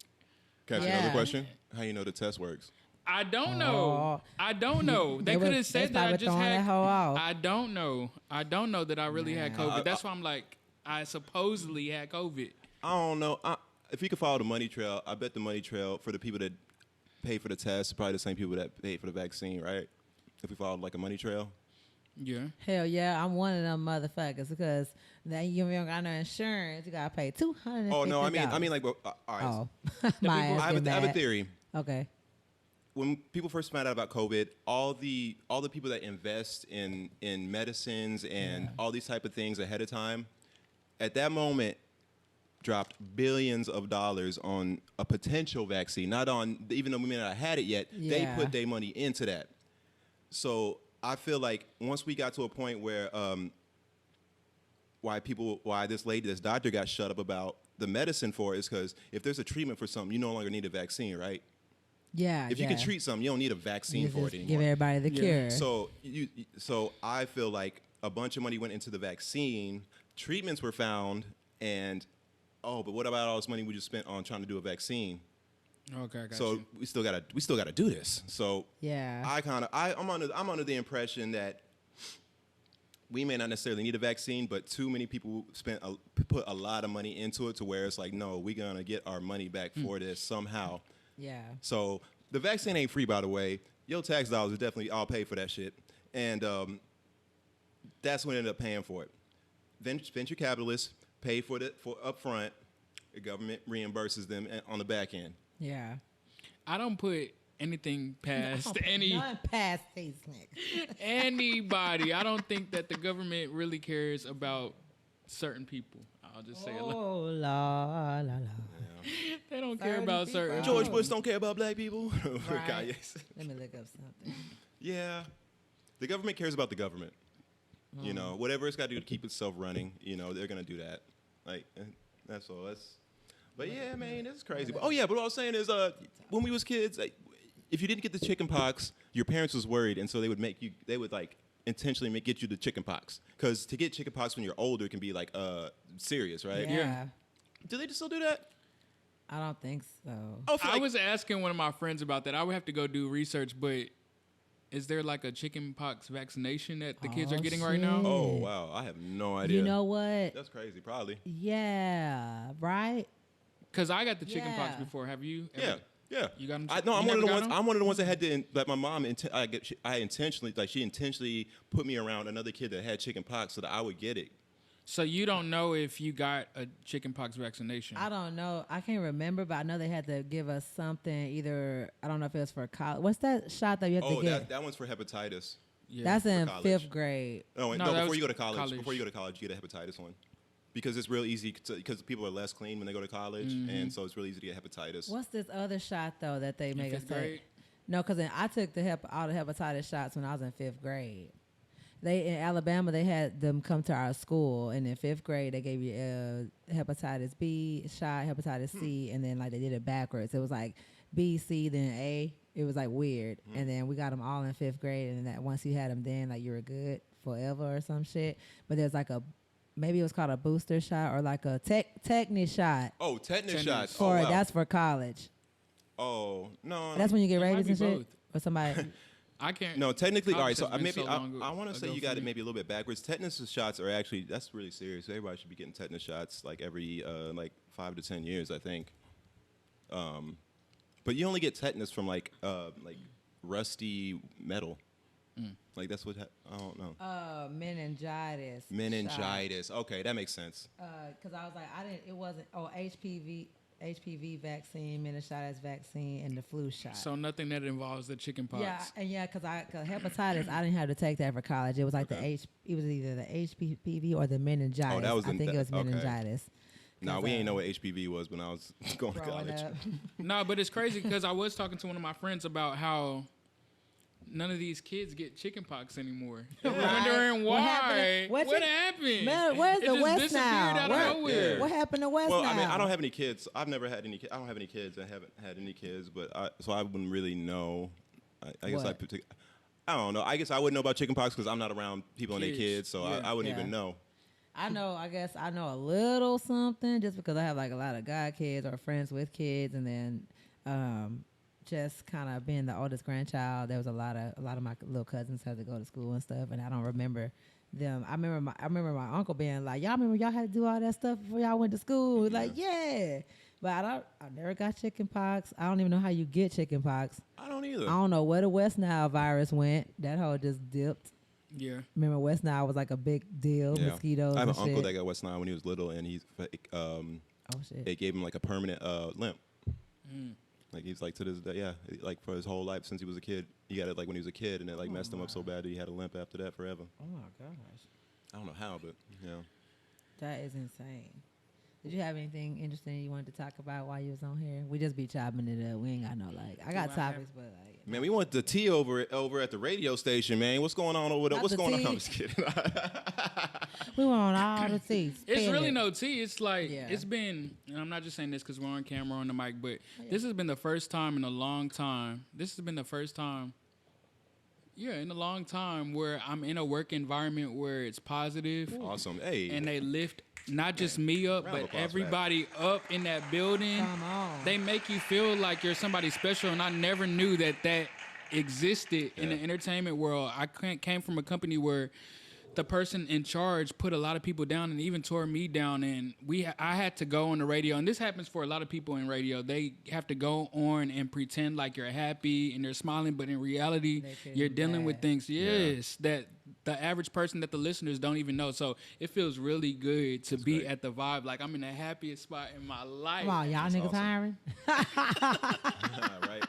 Can I ask you another question? How you know the test works? I don't know. I don't know. They could have said that I just had. I don't know. I don't know that I really had COVID. That's why I'm like, I supposedly had COVID. I don't know. If you could follow the money trail, I bet the money trail for the people that pay for the test, probably the same people that pay for the vaccine, right? If we followed like a money trail. Yeah. Hell yeah, I'm one of them motherfuckers because now you don't got no insurance. You gotta pay $250. Oh no, I mean like, all right. Oh, my ass I have get a mad. theory. Okay. When people first found out about COVID, all the people that invest in medicines and all these type of things ahead of time, at that moment, dropped billions of dollars on a potential vaccine. Not on, even though we may not have had it yet, they put their money into that. So I feel like once we got to a point where why this doctor got shut up about the medicine for it is because if there's a treatment for something, you no longer need a vaccine, right? Yeah. If you can treat something, you don't need a vaccine for it anymore. Give everybody the cure. So I feel like a bunch of money went into the vaccine. Treatments were found, and but what about all this money we just spent on trying to do a vaccine? Okay, I got so you. we still gotta do this. So yeah, I'm under the impression that we may not necessarily need a vaccine, but too many people put a lot of money into it to where it's like, no, we're gonna get our money back for this somehow. Yeah. So the vaccine ain't free, by the way. Your tax dollars are definitely all paid for that shit, and that's what ended up paying for it. Venture capitalists pay for up front. The government reimburses them on the back end. Yeah. I don't put anything past anybody. I don't think that the government really cares about certain people. I'll just say it. Oh, la, la, la. They don't care about certain George people. Bush don't care about black people. Right. Let me look up something. Yeah. The government cares about the government. You know, whatever it's got to do to keep itself running, they're going to do that. Like, that's all. But yeah, man, it's crazy. But, but what I was saying is when we was kids, like, if you didn't get the chicken pox, your parents was worried, and so they would intentionally get you the chicken pox. Because to get chicken pox when you're older can be, like, serious, right? Yeah. Do they still do that? I don't think so. I was asking one of my friends about that. I would have to go do research, but is there like a chicken pox vaccination that the kids are getting right now? Oh, wow. I have no idea. You know what? That's crazy, probably. Yeah, right? Because I got the chicken pox before. Have you? Yeah. You got them? I'm one of the ones. I'm one of the ones that had to. Like my mom, she intentionally put me around another kid that had chicken pox so that I would get it. So you don't know if you got a chicken pox vaccination? I don't know. I can't remember, but I know they had to give us something. Either I don't know if it was for college. What's that shot that you have to get? That one's for hepatitis. Yeah. That's in 5th grade. No, before you go to college. Before you go to college, you get a hepatitis one. Because it's real easy, because people are less clean when they go to college, and so it's real easy to get hepatitis. What's this other shot, though, that they make us take? Grade? No, because I took all the hepatitis shots when I was in 5th grade. In Alabama, they had them come to our school, and in 5th grade, they gave you hepatitis B shot, hepatitis C, and then like they did it backwards. It was like B, C, then A. It was like weird, and then we got them all in 5th grade, and that once you had them, then like you were good forever or some shit. But there's like maybe it was called a booster shot or like a tetanus shot. Oh, tetanus shots. That's for college. Oh no. That's when you get rabies and shit. Both. Or somebody. I can't. No, technically, all right. So I want to say you got it maybe a little bit backwards. Tetanus shots are actually that's really serious. Everybody should be getting tetanus shots like every 5 to 10 years, I think. But you only get tetanus from like rusty metal. Like that's what I don't know. Meningitis. Meningitis. Okay, that makes sense. Because I was like, it wasn't. HPV vaccine, meningitis vaccine, and the flu shot. So nothing that involves the chicken pox. Yeah, because hepatitis, I didn't have to take that for college. It was like it was either the HPV or the meningitis. Oh, that was I think it was meningitis. Nah, we ain't know what HPV was when I was going to growing college. up. No, but it's crazy because I was talking to one of my friends about how none of these kids get chickenpox anymore. And we're Right. wondering What why. happened? What happened? Man, where's It the just West disappeared now? out of nowhere. What happened to West Well, now? I mean, I don't have any kids. I've never had any. I don't have any kids. I haven't had any kids, but so I wouldn't really know. I guess What? I don't know. I guess I wouldn't know about chickenpox because I'm not around people and their Kids, kids, so yeah. I wouldn't Yeah. even know. I guess I know a little something just because I have like a lot of god kids or friends with kids, and then just kind of being the oldest grandchild, there was a lot of my little cousins had to go to school and stuff, and I don't remember them. I remember my uncle being like, "Y'all remember y'all had to do all that stuff before y'all went to school?" Like, yeah. But I never got chicken pox. I don't even know how you get chicken pox. I don't either. I don't know where the West Nile virus went. That whole just dipped. Yeah. Remember West Nile was like a big deal. Yeah. Mosquitoes. I have an and uncle shit. that got West Nile when he was little, and Oh shit. it gave him like a permanent limp. Mm. Like he's like to this day, yeah, like for his whole life since he was a kid. He got it like when he was a kid, and it like messed him up so bad that he had a limp after that forever. Oh my gosh. I don't know how, but yeah. That is insane. Did you have anything interesting you wanted to talk about while you was on here? We just be chopping it up. We ain't got no like. I got Do I have- topics, but like. Man, we want the tea over at the radio station, man. What's going on over there? Not What's the going on? tea. I'm just kidding. We want all the tea. It's Spill really it. no tea. It's like, Yeah. it's been, and I'm not just saying this because we're on camera on the mic, but this has been the first time in a long time. This has been the first time, in a long time where I'm in a work environment where it's positive Awesome. Hey. and they lift not just me up, Round of but applause for everybody up in that building. Come on. They make you feel like you're somebody special, and I never knew that existed in the Yeah. entertainment world. I came from a company where the person in charge put a lot of people down and even tore me down, and I had to go on the radio, and this happens for a lot of people in radio. They have to go on and pretend like you're happy and they're smiling, but in reality They feel you're dealing with bad. things that the average person, that the listeners don't even know. So it feels really good to be great. at the vibe. Like I'm in the happiest spot in my life. Come on, y'all That's niggas awesome. hiring. right.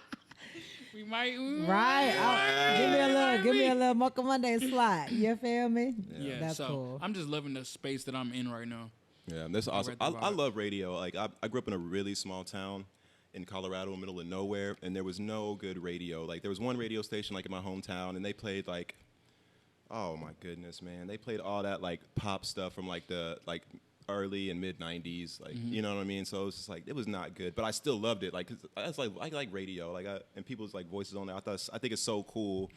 We might Right. Give me a little Mocha Monday slot. You feel me? Yeah, That's so cool. I'm just loving the space that I'm in right now. Yeah, that's awesome. right the I vibe. love radio. Like I grew up in a really small town in Colorado, middle of nowhere, and there was no good radio. Like there was one radio station like in my hometown, and they played like, oh my goodness, man, they played all that like pop stuff from like the early and mid '90s, like you know what I mean. So it was just like it was not good, but I still loved it. Like 'cause that's like I like radio, and people's like voices on there. I think it's so cool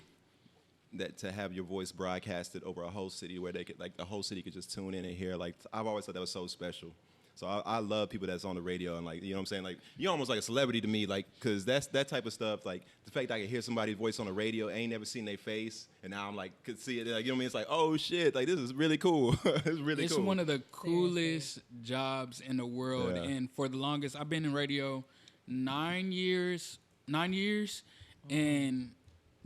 that to have your voice broadcasted over a whole city where they could like the whole city could just tune in and hear. Like I've always thought that was so special. So I love people that's on the radio and like you know what I'm saying. Like you're almost like a celebrity to me, like because that's that type of stuff. Like the fact that I can hear somebody's voice on the radio, I ain't never seen their face, and now I'm like could see it. Like you know what I mean? It's like oh shit, like this is really cool. It's really It's cool. one of the coolest jobs in the world. Yeah. And for the longest, I've been in radio 9 years. And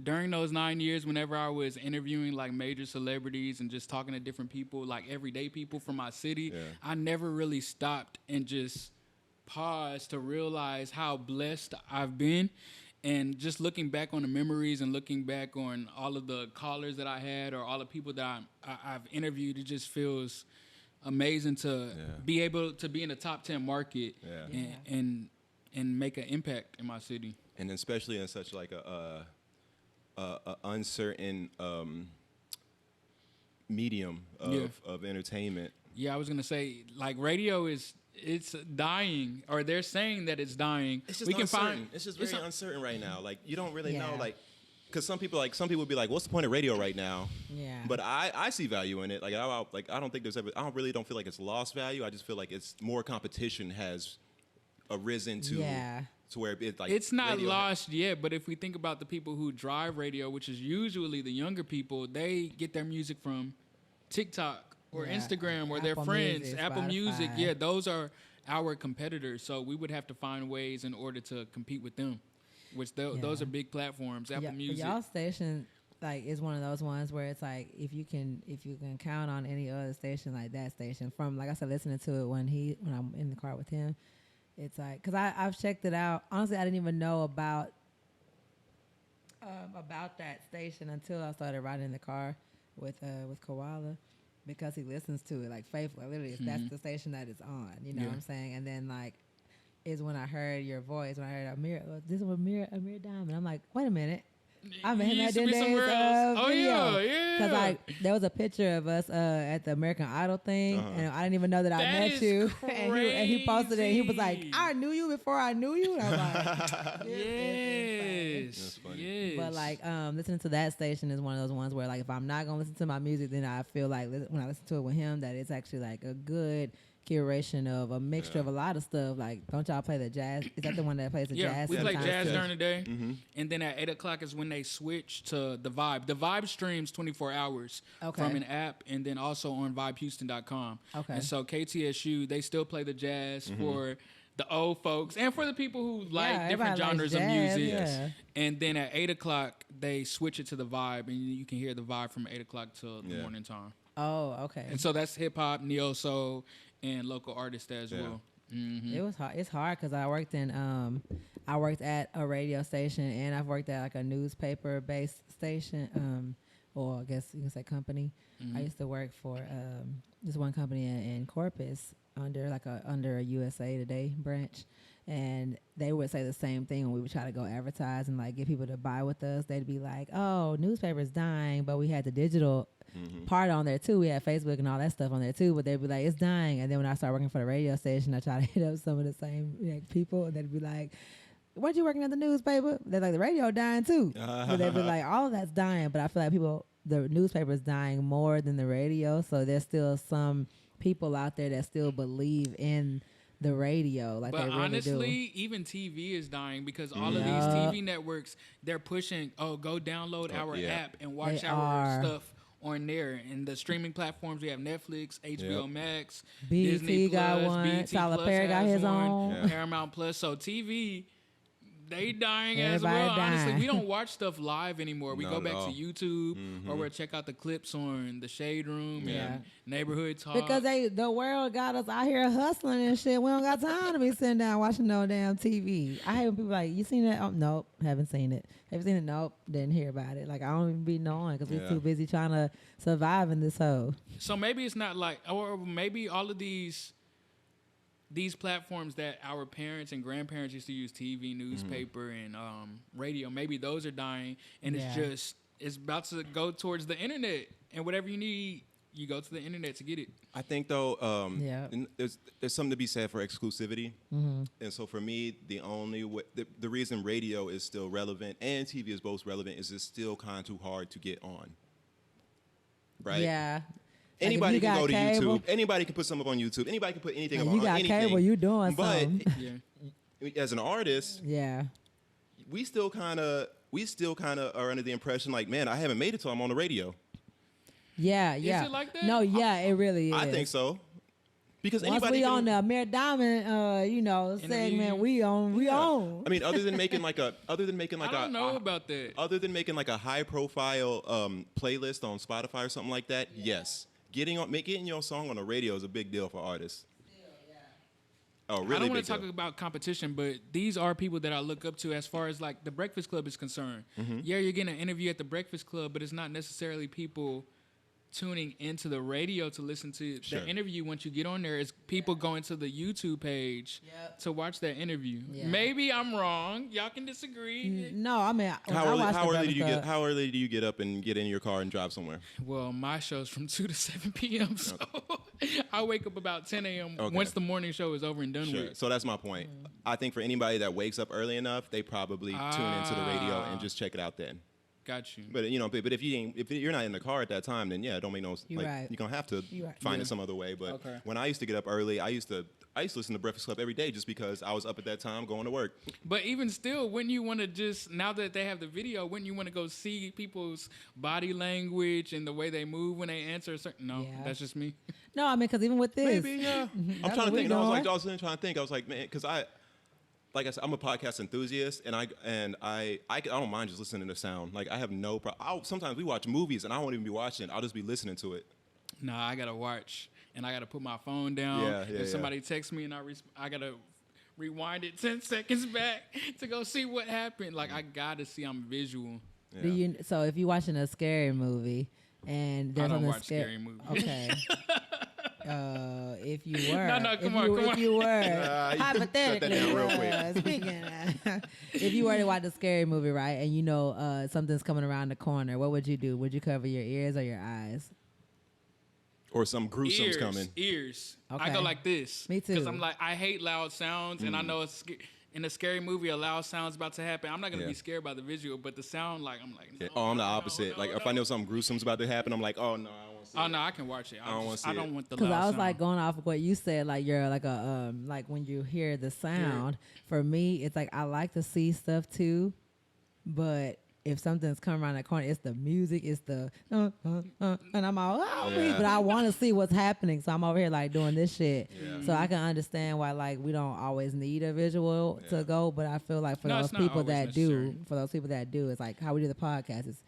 during those 9 years, whenever I was interviewing like major celebrities and just talking to different people, like everyday people from my city, Yeah. I never really stopped and just paused to realize how blessed I've been. And just looking back on the memories and looking back on all of the callers that I had or all the people that I've interviewed, it just feels amazing to be able to be in the top 10 market Yeah. and make an impact in my city. And especially in such like a uncertain medium of entertainment. Yeah, I was gonna say like radio it's dying, or they're saying that it's dying. It's just uncertain. It's just very it's- uncertain right now. Like you don't really know, Yeah. like, because some people would be like, "What's the point of radio right now?" Yeah. But I see value in it. Like I don't think there's ever. I don't feel like it's lost value. I just feel like it's more competition has arisen to where it like It's not radio- lost yet, but if we think about the people who drive radio, which is usually the younger people, they get their music from TikTok or Yeah. Instagram or their Apple friends, Music, Apple Music. Spotify. Yeah, those are our competitors. So we would have to find ways in order to compete with them, which those Yeah. are big platforms. Apple Yeah, Music. Y'all station like is one of those ones where it's like if you can count on any other station like that station from like I said listening to it when I'm in the car with him, it's like because I've checked it out. Honestly, I didn't even know about that station until I started riding in the car with Koala. because he listens to it like faithfully. Literally, that's the station that it's on. You know what I'm saying? And then like is when I heard your voice, when I heard Amir, this is Amir Diamond. I'm like, wait a minute. I met him at them days Oh video. yeah. Because like there was a picture of us at the American Idol thing, and I didn't even know that I met you. and he posted it. He was like, "I knew you before I knew you." And I was like, yes. Yes. But like listening to that station is one of those ones where like if I'm not gonna listen to my music, then I feel like when I listen to it with him that it's actually like a good curation of a mixture of a lot of stuff. Like, don't y'all play the jazz? Is that the one that plays the jazz? We play jazz too? during the day, and then at 8:00 is when they switch to the Vibe. The Vibe streams 24 hours from an app, and then also on VibeHouston.com. Okay. And so KTSU, they still play the jazz for the old folks and for the people who like different genres of music. Yeah. And then at 8:00 they switch it to the Vibe, and you can hear the Vibe from 8:00 till the morning time. Oh, okay. And so that's hip hop, neo soul, and local artists as well. It was hard. It's hard because I worked at a radio station, and I've worked at like a newspaper based station, or I guess you can say company. I used to work for this one company in Corpus under a USA Today branch, and they would say the same thing when we would try to go advertise and like get people to buy with us. They'd be like, "Oh, newspaper's dying," but we had the digital part on there too. We had Facebook and all that stuff on there too, but they'd be like, "It's dying." And then when I started working for the radio station, I try to hit up some of the same people, and they'd be like, "Weren't you working at the newspaper?" They're like, "The radio dying too." But they'd be like, "All of that's dying," but I feel like the newspaper is dying more than the radio. So there's still some people out there that still believe in the radio, like but they really honestly, do. even TV is dying because all of these TV networks, they're pushing, go download our app and watch our stuff on there. And the streaming platforms, we have Netflix, HBO Max, Disney got Plus, one, BET Tyler Plus Perry got his own, Paramount Plus. So TV, they dying Everybody as well. dying. Honestly, we don't watch stuff live anymore. We go back to YouTube Mm-hmm. or we'll check out the clips on the Shade Room and Neighborhood Talk. because the world got us out here hustling and shit. We don't got time to be sitting down watching no damn TV. I hate when people like, "You seen that?" Oh, nope, haven't seen it. Have you seen it? Nope, didn't hear about it. Like, I don't even be knowing because we're too busy trying to survive in this hole. So maybe it's not like, or maybe all of these platforms that our parents and grandparents used to use, TV, newspaper, and radio, maybe those are dying, and it's about to go towards the internet, and whatever you need, you go to the internet to get it. I think though, there's something to be said for exclusivity, and so for me, the only way, the reason radio is still relevant and TV is both relevant is it's still kind of too hard to get on, right? Yeah. Anybody like can go to cable, YouTube. Anybody can put something up on YouTube. Anybody can put anything up on you got anything. cable, you doing but something. as an artist, we still kind of are under the impression like, man, I haven't made it till I'm on the radio. Yeah. Is it like that? No, it really is. I think so. Because once anybody we can, on the Amir Diamond, segment, we on. I mean, other than making like a, I don't know about that. Other than making like a high profile playlist on Spotify or something like that, yes. Getting your song on the radio is a big deal for artists. Oh, really? I don't want to talk about competition, but these are people that I look up to as far as like the Breakfast Club is concerned. Yeah, you're getting an interview at the Breakfast Club, but it's not necessarily people tuning into the radio to listen to the interview. Once you get on there, it's people going to the YouTube page to watch that interview. Maybe I'm wrong. Y'all can disagree. No, I mean, how early do you get up and get in your car and drive somewhere? Well, my show's from 2 to 7 p.m. So I wake up about 10 a.m. once the morning show is over and done with. So that's my point. I think for anybody that wakes up early enough, they probably tune into the radio and just check it out then. Got you. But but if you're not in the car at that time, then it don't make no you're gonna have to find it some other way. But when I used to get up early, I used to listen to Breakfast Club every day just because I was up at that time going to work. But even still, wouldn't you want to just, now that they have the video, wouldn't you want to go see people's body language and the way they move when they answer a certain? No, that's just me. No, I mean, because even with this, maybe I'm trying to think. And I was like, man, because like I said, I'm a podcast enthusiast, and I don't mind just listening to sound. Like, I have no problem. Sometimes we watch movies, and I won't even be watching. I'll just be listening to it. Nah, I gotta watch, and I gotta put my phone down. If somebody texts me, and I gotta rewind it 10 seconds back to go see what happened. Like, I gotta see. I'm visual. So if you're watching a scary movie, and I there's don't something watch scary movies. Okay. If you were, No, come on. If you were, you hypothetically, shut that down real quick. speaking, if you were to watch a scary movie, right, and you know something's coming around the corner, what would you do? Would you cover your ears or your eyes? Or some gruesome's coming. Ears. Okay. I go like this. Me too. Because I'm like, I hate loud sounds, and I know in a scary movie, a loud sound's about to happen. I'm not gonna be scared by the visual, but the sound, like, I'm like, no, I'm the opposite. Like, if I know something gruesome's about to happen, I'm like, oh no, I don't want to see it. no, I can watch it. I don't wanna see I don't it. want the loud Because I was sound. like going off of what you said, like you're like a like when you hear the sound. For me, it's like I like to see stuff too, but if something's coming around that corner, it's the music, it's the and I'm all but I want to see what's happening, so I'm over here like doing this shit. So I can understand why like we don't always need a visual to go, but I feel like for No, those it's not people always that necessary. do, it's like how we do the podcast. It's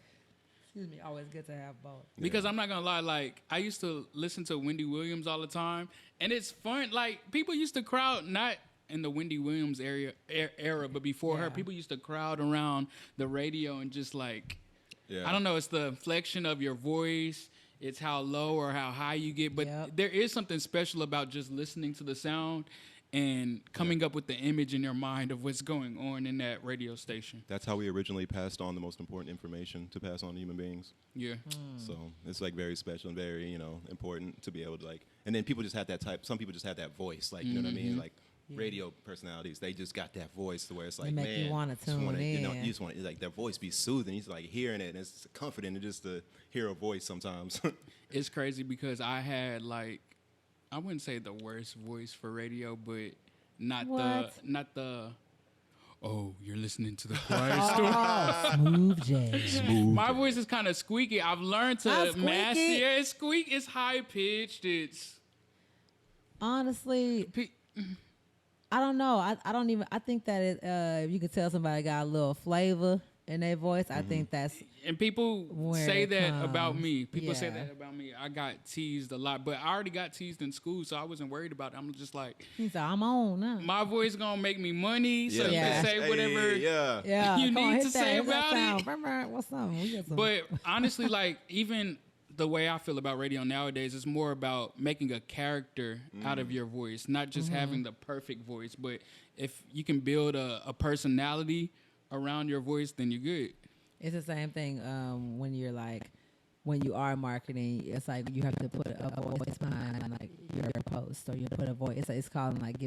always good to have both. Because I'm not gonna lie, like I used to listen to Wendy Williams all the time, and it's fun. Like people used to crowd not in the Wendy Williams era, but before her, people used to crowd around the radio and just like, I don't know, it's the inflection of your voice, it's how low or how high you get, but there is something special about just listening to the sound and coming up with the image in your mind of what's going on in that radio station. That's how we originally passed on the most important information to pass on to human beings. Yeah. So it's like very special and very, important to be able to like, and then people just have that type, some people just have that voice, like, you know what I mean? Like radio personalities, they just got that voice to where it's like, They make man, you wanna tune you in. just want like their voice be soothing. He's like hearing it and it's comforting to just to hear a voice sometimes. It's crazy because I had like, I wouldn't say the worst voice for radio, but not the oh, you're listening to the quiet storm. Smooth jazz. My voice is kind of squeaky. I've learned to Not master squeaky. it. It's squeak. It's high pitched. It's Honestly, I don't know. I don't even. I think that if you could tell somebody got a little flavor in their voice, I think that's. and people Where say it that about comes. me. People say Yeah. that about me. I got teased a lot, but I already got teased in school, so I wasn't worried about it. I'm just like, He said, "I'm on now." my voice gonna make me money, so you Yeah. can say whatever. Yeah, you come on, need hit to that, say hit that about it. sound. What's something? We got some. But honestly, like even the way I feel about radio nowadays is more about making a character out of your voice, not just having the perfect voice. But if you can build a personality around your voice, then you're good. It's the same thing when you're like, when you are marketing, it's like you have to put a voice behind like your post, or you put a voice. It's called like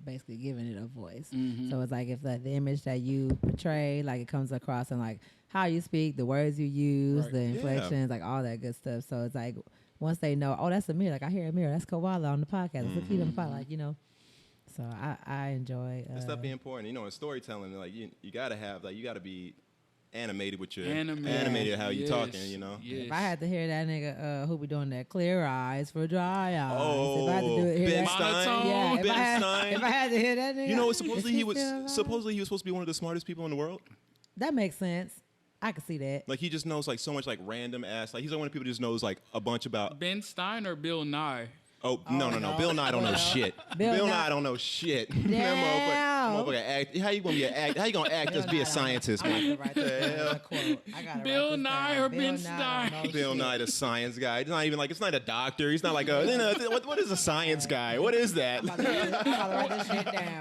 basically giving it a voice. So it's like if the image that you portray, like it comes across and like how you speak, the words you use, the inflections, like all that good stuff. So it's like once they know, oh, that's Amir. Like I hear Amir, that's Koala on the podcast. That's Lakeita on the podcast. Like So I enjoy. That stuff be important. In storytelling, like you gotta have, like you gotta be animated with your Animated. how you talking. Yes. If I had to hear that nigga who be doing that clear eyes for dry eyes. Oh, if I had to hear Ben that, Stein. yeah, if Ben I had, Stein. if I had to hear that nigga, Supposedly he was supposed to be one of the smartest people in the world. That makes sense. I could see that. Like he just knows like so much like random ass. Like he's like one of the people who just knows like a bunch about. Ben Stein or Bill Nye? Oh no. Bill Nye don't know shit. Bill Nye don't know shit. That motherfucker act. How you gonna be an act? How you gonna act? Just be a scientist, man. Bill Nye or Ben Stein? Bill Nye, the science guy. It's not even like, it's not a doctor. He's not like a. What is a science guy? What is that?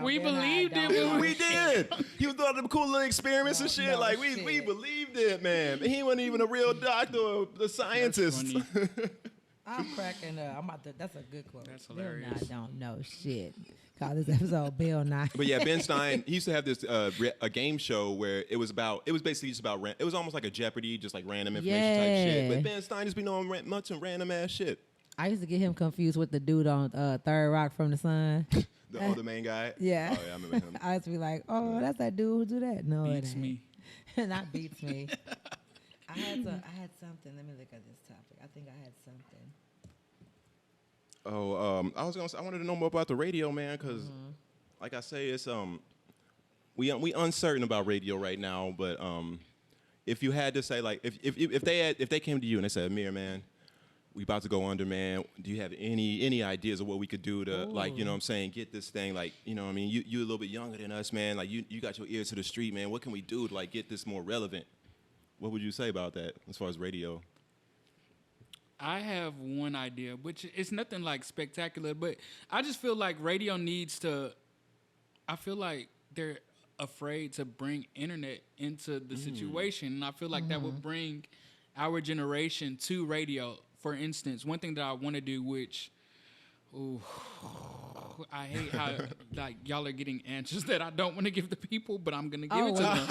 We believed it. We did. He was doing them cool little experiments and shit. Like we believed it, man. He wasn't even a real doctor or a scientist. I'm cracking up. That's a good quote. That's hilarious. Bill Nye don't know shit. Call this episode Bill Nye. But yeah, Ben Stein, he used to have this a game show where it was basically just about it was almost like a Jeopardy, just like random information type shit. But Ben Stein just be knowing much and random ass shit. I used to get him confused with the dude on Third Rock from the Sun. The main guy. Yeah. Oh yeah, I remember him. I used to be like, oh, that's that dude who do that. No, Beats it ain't. me. Not beats me. I had something. Let me look at this topic. I think I had something. Oh, I wanted to know more about the radio, man, because like I say, it's we uncertain about radio right now. But if you had to say, like, if they came to you and they said, Amir, man, we about to go under, man. Do you have any ideas of what we could do to, like, you know what I'm saying, get this thing, like, you know what I mean? You a little bit younger than us, man. Like, you got your ear to the street, man. What can we do to, like, get this more relevant? What would you say about that as far as radio? I have one idea, which it's nothing like spectacular, but I just feel like radio needs to. I feel like they're afraid to bring internet into the situation, and I feel like that would bring our generation to radio. For instance, one thing that I want to do, which, I hate how like y'all are getting answers that I don't want to give the people, but I'm gonna give it to them.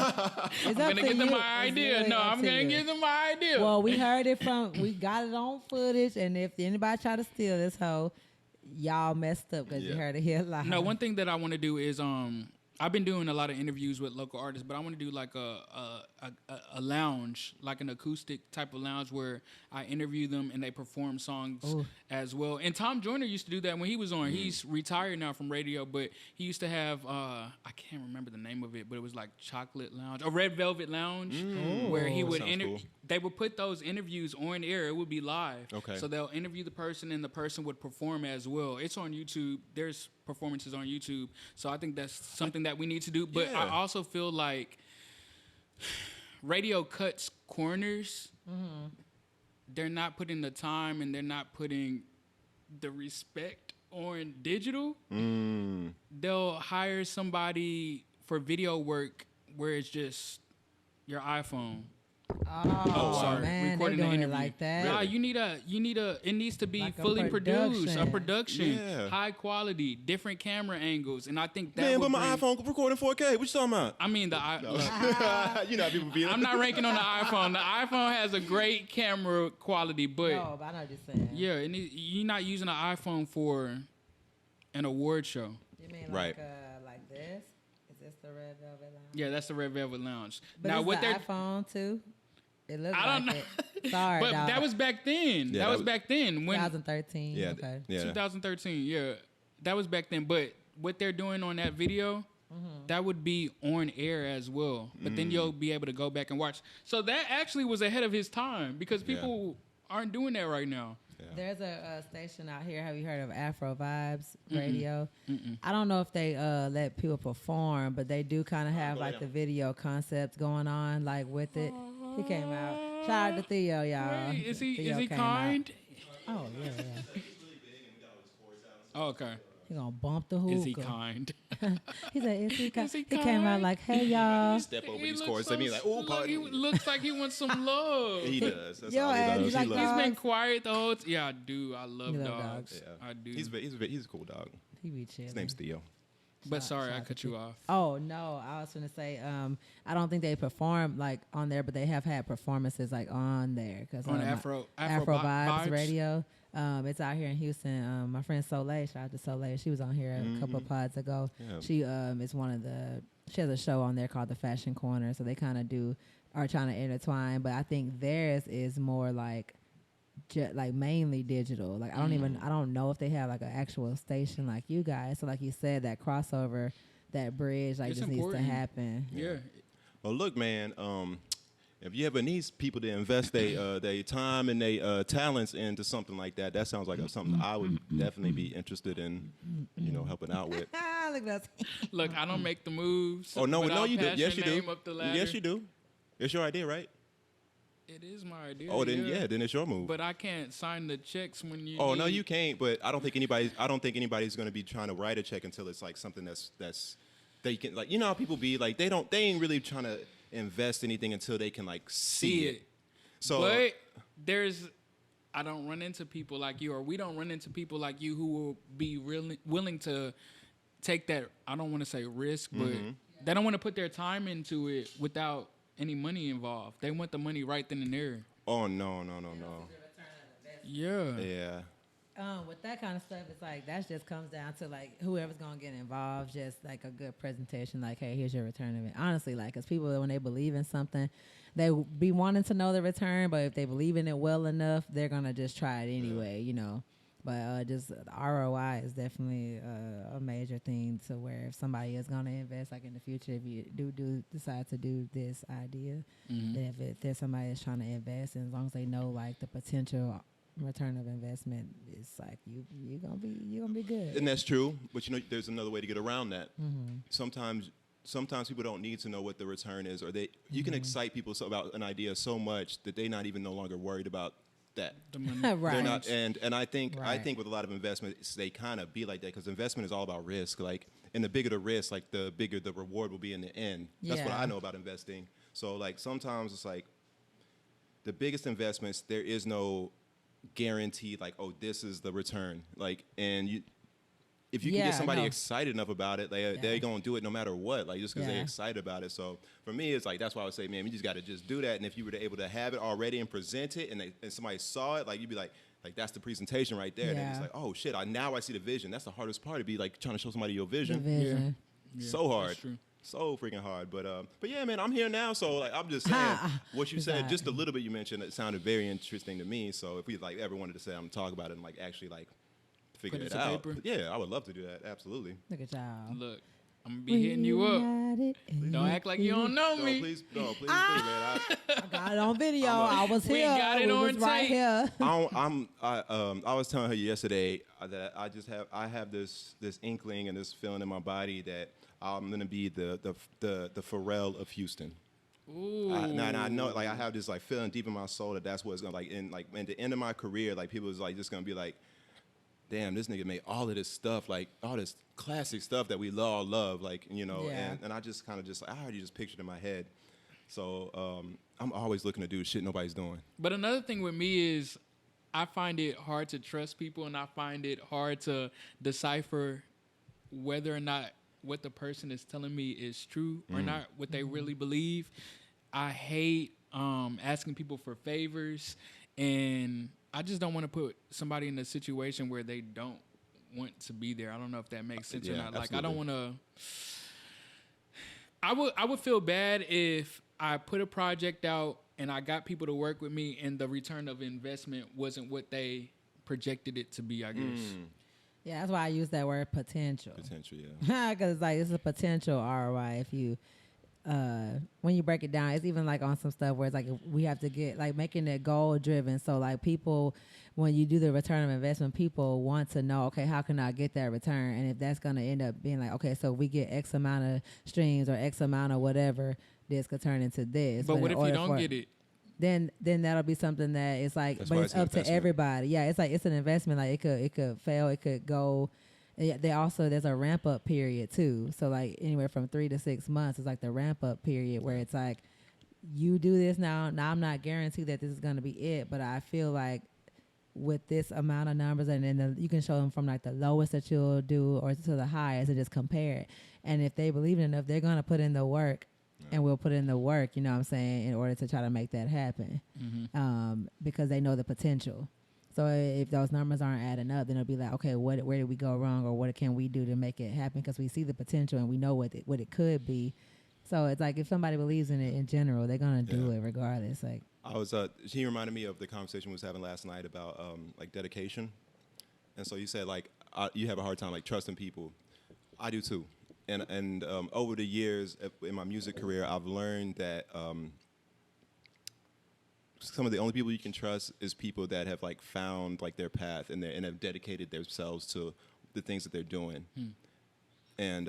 I'm gonna give them my idea. No, I'm gonna give them my idea. Well, we heard it we got it on footage, and if anybody try to steal this hoe, y'all messed up because you heard it here live. No, one thing that I want to do is I've been doing a lot of interviews with local artists, but I want to do like a lounge, like an acoustic type of lounge where I interview them and they perform songs as well. And Tom Joyner used to do that when he was on. He's retired now from radio, but he used to have I can't remember the name of it, but it was like Chocolate Lounge, a Red Velvet Lounge, where he would cool. They would put those interviews on air. It would be live. Okay. So they'll interview the person and the person would perform as well. It's on YouTube. There's performances on YouTube. So I think that's something that we need to do. But I also feel like radio cuts corners. They're not putting the time and they're not putting the respect on digital. They'll hire somebody for video work where it's just your iPhone. Sorry. Man, recording they're the doing interview. it like that. Nah, you need a. It needs to be Like a fully produced, a production. production, high quality, different camera angles, and I think that. Man, would but my bring, iPhone recording 4K. What you talking about? I mean, look, You know how people be. I'm not ranking on the iPhone. The iPhone has a great camera quality, but No, but I know what you're saying. yeah, you're not using an iPhone for an award show. You mean Right. like this? Is this the Red Velvet Lounge? Yeah, that's the Red Velvet Lounge. But now, it's what the they're iPhone too. It looks I don't like know. it. Sorry, but dog. that was back then. Yeah, that was back then when 2013. Yeah, Okay. yeah. 2013, yeah. That was back then. But what they're doing on that video, that would be on air as well. But then you'll be able to go back and watch. So that actually was ahead of his time because people aren't doing that right now. There's a station out here. Have you heard of Afro Vibes Radio? I don't know if they let people perform, but they do kind of have like the video concepts going on, like with it. He came out. Shout out to Theo, y'all. Wait, is he Theo came kind? out. Oh yeah. Oh, okay. He gonna bump the hookah. Is he kind? He said, "Is he kind?" Is he He came out kind? like, "Hey y'all." Step over He these looks chords. so They be like, "Oh, he pardon." looks like he wants some love. He does. That's Yo, all he and does. he's like, He He's loves. been quiet the whole Yeah, I do. I love You love dogs. dogs. Yeah. I do. He's a cool dog. He be chilling. His name's Theo. But sorry, shout I out cut to you off. Oh no, I was gonna say I don't think they perform like on there, but they have had performances like on there because On Afro Vibes Radio. It's out here in Houston. My friend Soleil, shout out to Soleil. She was on here a couple of pods ago. Yeah. She is she has a show on there called The Fashion Corner. So they kind of are trying to intertwine, but I think theirs is more like like mainly digital. Like I don't know if they have like an actual station like you guys. So like you said, that crossover, that bridge, like It's just important. needs to happen. Yeah. Well, look, man. If you ever need people to invest their time and their talents into something like that, that sounds like something I would definitely be interested in, helping out with. Look at us. Look, I don't make the moves. Oh no, but no, I'll you do. pass Yes, you your do. name up the ladder. Yes, you do. It's your idea, right? It is my idea. Oh, then then it's your move. But I can't sign the checks when you. Oh no, need- you can't. But I don't think anybody's going to be trying to write a check until it's like something that's they can like how people be like they ain't really trying to invest anything until they can like see it. So, but I don't run into people like you, or we don't run into people like you who will be really willing to take that. I don't want to say risk, but they don't want to put their time into it without any money involved. They want the money right then and there. oh no. Yeah. Yeah. With that kind of stuff, it's like that just comes down to like whoever's gonna get involved, just like a good presentation. Like, hey, here's your return of it. Honestly, like, cause people when they believe in something, they be wanting to know the return. But if they believe in it well enough, they're gonna just try it anyway, But just the ROI is definitely a major thing to where if somebody is gonna invest, like in the future, if you do decide to do this idea, then if there's somebody that's trying to invest, and as long as they know like the potential return of investment, it's like you're gonna be good. And that's true, but there's another way to get around that. Sometimes people don't need to know what the return is, or you can excite people about an idea so much that they're not even no longer worried about that. Right. They're not, and I think Right. with a lot of investments, they kind of be like that because investment is all about risk. Like, and the bigger the risk, like the bigger the reward will be in the end. That's what Yeah. I know about investing. So like sometimes it's like the biggest investments, there is no guarantee like, oh, this is the return. Like, and if you can Yeah, get somebody no. excited enough about it, they're gonna do it no matter what, like just because they're Yeah. excited about it. So for me, it's like that's why I would say, man, we just got to just do that. And if you were able to have it already and present it, and somebody saw it, like you'd be like that's the presentation right there. And then it's Yeah. like, oh shit, now I see the vision. That's the hardest part to be like trying to show somebody your The vision. vision. So hard. That's true. So freaking hard, but yeah, man, I'm here now. So like, I'm just saying what you said, just a little bit you mentioned, it sounded very interesting to me. So if we like ever wanted to say, I'm gonna talk about it and like actually like figure Put it it to out. paper? But yeah, I would love to do that. Absolutely. Look at y'all. Look, I'm gonna be hitting you up. Don't act like you don't know No, me. please do, man. I Got it on video. I was We here. got it we on was right tape. here. I was telling her yesterday that I have this inkling and this feeling in my body that I'm gonna be the Pharrell of Houston. Ooh. And I know, like, I have this like feeling deep in my soul that that's what it's gonna like in the end of my career, like people is like just gonna be like, damn, this nigga made all of this stuff, like all this classic stuff that we all love, like, you know, Yeah. and I just kind of I already just pictured in my head. So I'm always looking to do shit nobody's doing. But another thing with me is I find it hard to trust people, and I find it hard to decipher whether or not what the person is telling me is true or not, what they really believe. I hate asking people for favors, and I just don't want to put somebody in a situation where they don't want to be there. I don't know if that makes sense or Yeah, not. Like, I don't absolutely. want to. I would feel bad if I put a project out and I got people to work with me, and the return of investment wasn't what they projected it to be, I guess. Yeah, that's why I use that word potential. Potential, yeah. Because it's like it's a potential ROI if you when you break it down. It's even like on some stuff where it's like we have to get like making it goal driven. So like people, when you do the return of investment, people want to know, okay, how can I get that return? And if that's going to end up being like, okay, so we get X amount of streams or X amount of whatever, this could turn into this. But what in if you order don't for- get it? Then that'll be something that it's like, That's but why it's it's an up to investment. everybody. Yeah, it's like it's an investment. Like it could fail, it could go. Yeah, there's a ramp up period too. So like anywhere from 3 to 6 months is like the ramp up period where it's like you do this now. Now I'm not guaranteed that this is gonna be it, but I feel like with this amount of numbers, and then you can show them from like the lowest that you'll do or to the highest and just compare it. And if they believe it enough, they're gonna put in the work. And we'll put in the work, you know what I'm saying, in order to try to make that happen, because they know the potential. So if those numbers aren't adding up, then it'll be like, okay, where did we go wrong, or what can we do to make it happen? Because we see the potential and we know what it could be. So it's like if somebody believes in it in general, they're gonna do it regardless. Like I was she reminded me of the conversation we was having last night about like dedication. And so you said like you have a hard time like trusting people. I do too. And over the years in my music career, I've learned that some of the only people you can trust is people that have like found like their path and have dedicated themselves to the things that they're doing. And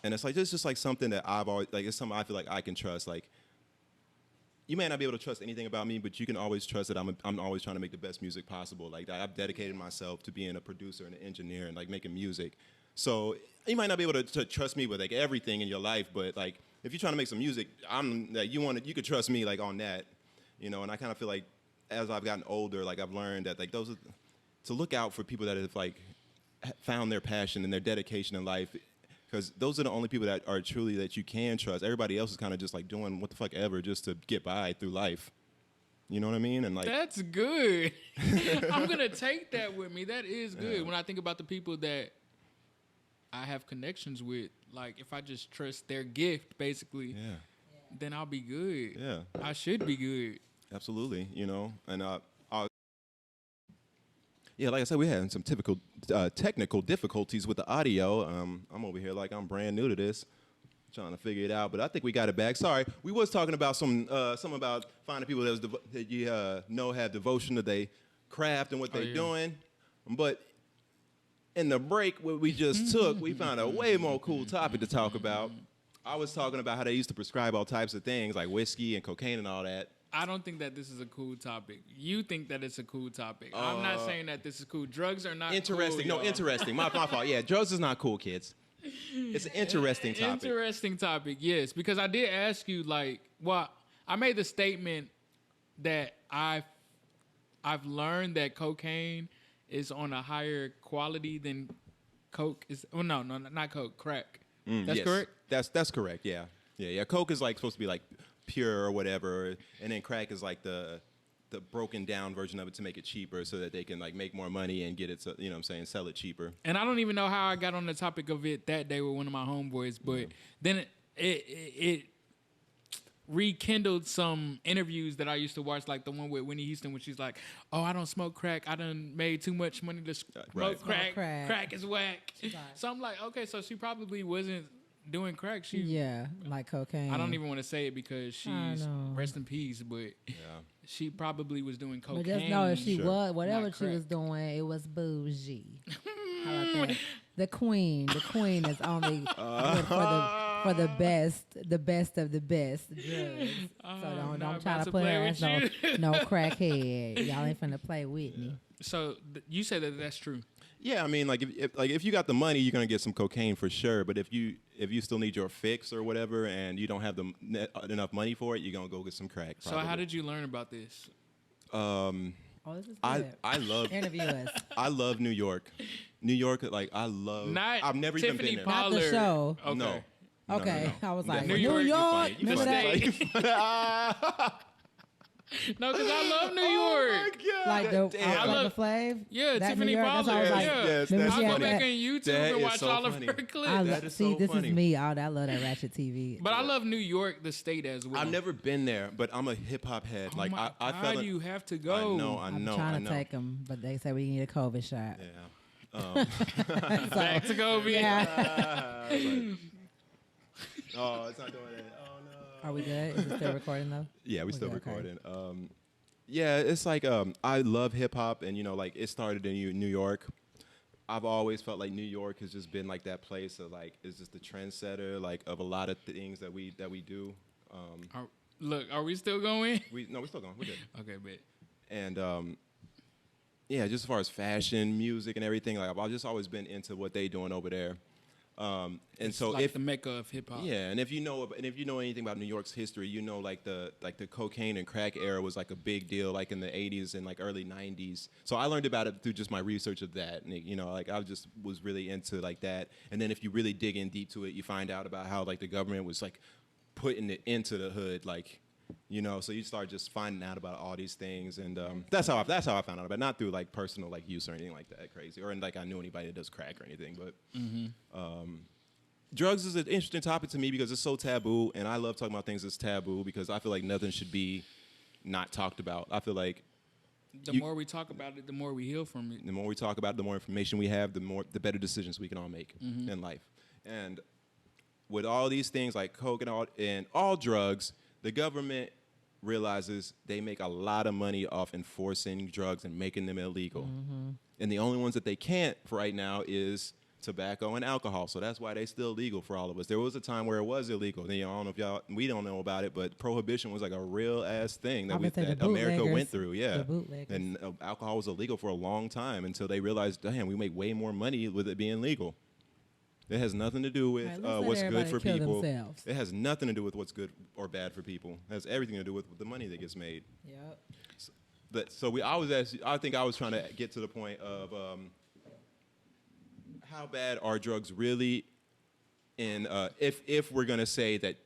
it's like it's just like something that I've always like it's something I feel like I can trust. Like you may not be able to trust anything about me, but you can always trust that I'm always trying to make the best music possible. Like I've dedicated myself to being a producer and an engineer and like making music. So you might not be able to trust me with like everything in your life, but like if you're trying to make some music, I'm like you could trust me like on that, you know. And I kind of feel like as I've gotten older, like I've learned that like those are to look out for people that have like found their passion and their dedication in life, because those are the only people that are truly that you can trust. Everybody else is kind of just like doing what the fuck ever just to get by through life. You know what I mean? And like That's good. I'm gonna take that with me. That is good. When I think about the people that I have connections with, like if I just trust their gift, basically, then I'll be good. Yeah. I should be good. Absolutely, you know, and yeah, like I said, we're having some typical technical difficulties with the audio. I'm over here like I'm brand new to this, trying to figure it out, but I think we got it back. Sorry, we was talking about something about finding people that you know have devotion to their craft and what they're doing, but in the break what we just took, we found a way more cool topic to talk about. I was talking about how they used to prescribe all types of things like whiskey and cocaine and all that. I don't think that this is a cool topic. You think that it's a cool topic. I'm not saying that this is cool. Drugs are not interesting. cool. No, interesting. My fault. Yeah, drugs is not cool, kids. It's an interesting topic. Interesting topic, yes. Because I did ask you, like, well, I made the statement that I've learned that cocaine is on a higher quality than coke is. Oh no, not coke, crack. That's yes. correct. That's correct. Yeah. Coke is like supposed to be like pure or whatever, and then crack is like the broken down version of it to make it cheaper, so that they can like make more money and get it to, you know what I'm saying, sell it cheaper. And I don't even know how I got on the topic of it that day with one of my homeboys, but then it rekindled some interviews that I used to watch, like the one with Whitney Houston, when she's like, "Oh, I don't smoke crack. I done made too much money to smoke Right. crack. Crack. Crack is whack." Right. So I'm like, okay, so she probably wasn't doing crack. She, Yeah, like cocaine. I don't even want to say it because she's know. rest in peace, but she probably was doing cocaine. But just know if she Sure. was, whatever not she was crack. doing, it was bougie. How about that? The queen is only good for the best of the best drugs. So not don't try about to to put play her with as no crackhead. Y'all ain't finna play Whitney. So you say that that's true. Yeah, I mean, like if you got the money, you're gonna get some cocaine for sure. But if you still need your fix or whatever, and you don't have enough money for it, you're gonna go get some crack. So how did you learn about this? Oh, this is good. I love Interview us. I love New York. New York, like I love. Not I've never Tiffany even been there. Not the Pollard. show. Okay. No. Okay, I was like, New New York, York, you remember funny. that? No, because I love New Oh my York. God. Like the Damn. I love- Flav. Yeah, That Tiffany New York, that's why I was Pollard. like, Yeah. Yes, remember that's she I'll had go back that- on YouTube That and is watch so all funny. of her clips. That is see, so this funny. is me. I love that ratchet TV. But I love New York, the state as well. I've never been there, but I'm a hip hop head. Oh Like my I God, felt. you have to go. I'm trying to take them, but they say we need a COVID shot. Yeah. Back to Kobe. Yeah. Oh, it's not doing it. Oh no. Are we good? Is it still recording though? Yeah, we still Okay. recording. Yeah, it's like I love hip hop, and like it started in New York. I've always felt like New York has just been like that place of like it's just the trendsetter like of a lot of things that we do. Look, are we still going? We're still going. We're good. Okay, bet. And yeah, just as far as fashion, music, and everything, like I've just always been into what they doing over there. And It's so like if the mecca of hip hop. yeah, and if you know anything about New York's history, you know like the cocaine and crack era was like a big deal, like in the 80s and like early 90s. So I learned about it through just my research of that, and like I just was really into like that. And then if you really dig in deep to it, you find out about how like the government was like putting it into the hood, like. So you start just finding out about all these things, and that's how I found out about it. Not through like personal like use or anything like that crazy, or like I knew anybody that does crack or anything. But drugs is an interesting topic to me because it's so taboo, and I love talking about things that's taboo because I feel like nothing should be not talked about. I feel like The more we talk about it, the more we heal from it. the more we talk about it, the more information we have, the better decisions we can all make in life. And with all these things like coke and all drugs, the government realizes they make a lot of money off enforcing drugs and making them illegal. And the only ones that they can't for right now is tobacco and alcohol. So that's why they still legal for all of us. There was a time where it was illegal. I don't know if we don't know about it, but prohibition was like a real ass thing that, that America went through. Yeah. The bootleggers. And alcohol was illegal for a long time until they realized, damn, we make way more money with it being legal. It has nothing to do with Right, let's let what's good everybody for kill people. themselves. It has nothing to do with what's good or bad for people. It has everything to do with the money that gets made. Yep. I think I was trying to get to the point of how bad are drugs really in if we're gonna say that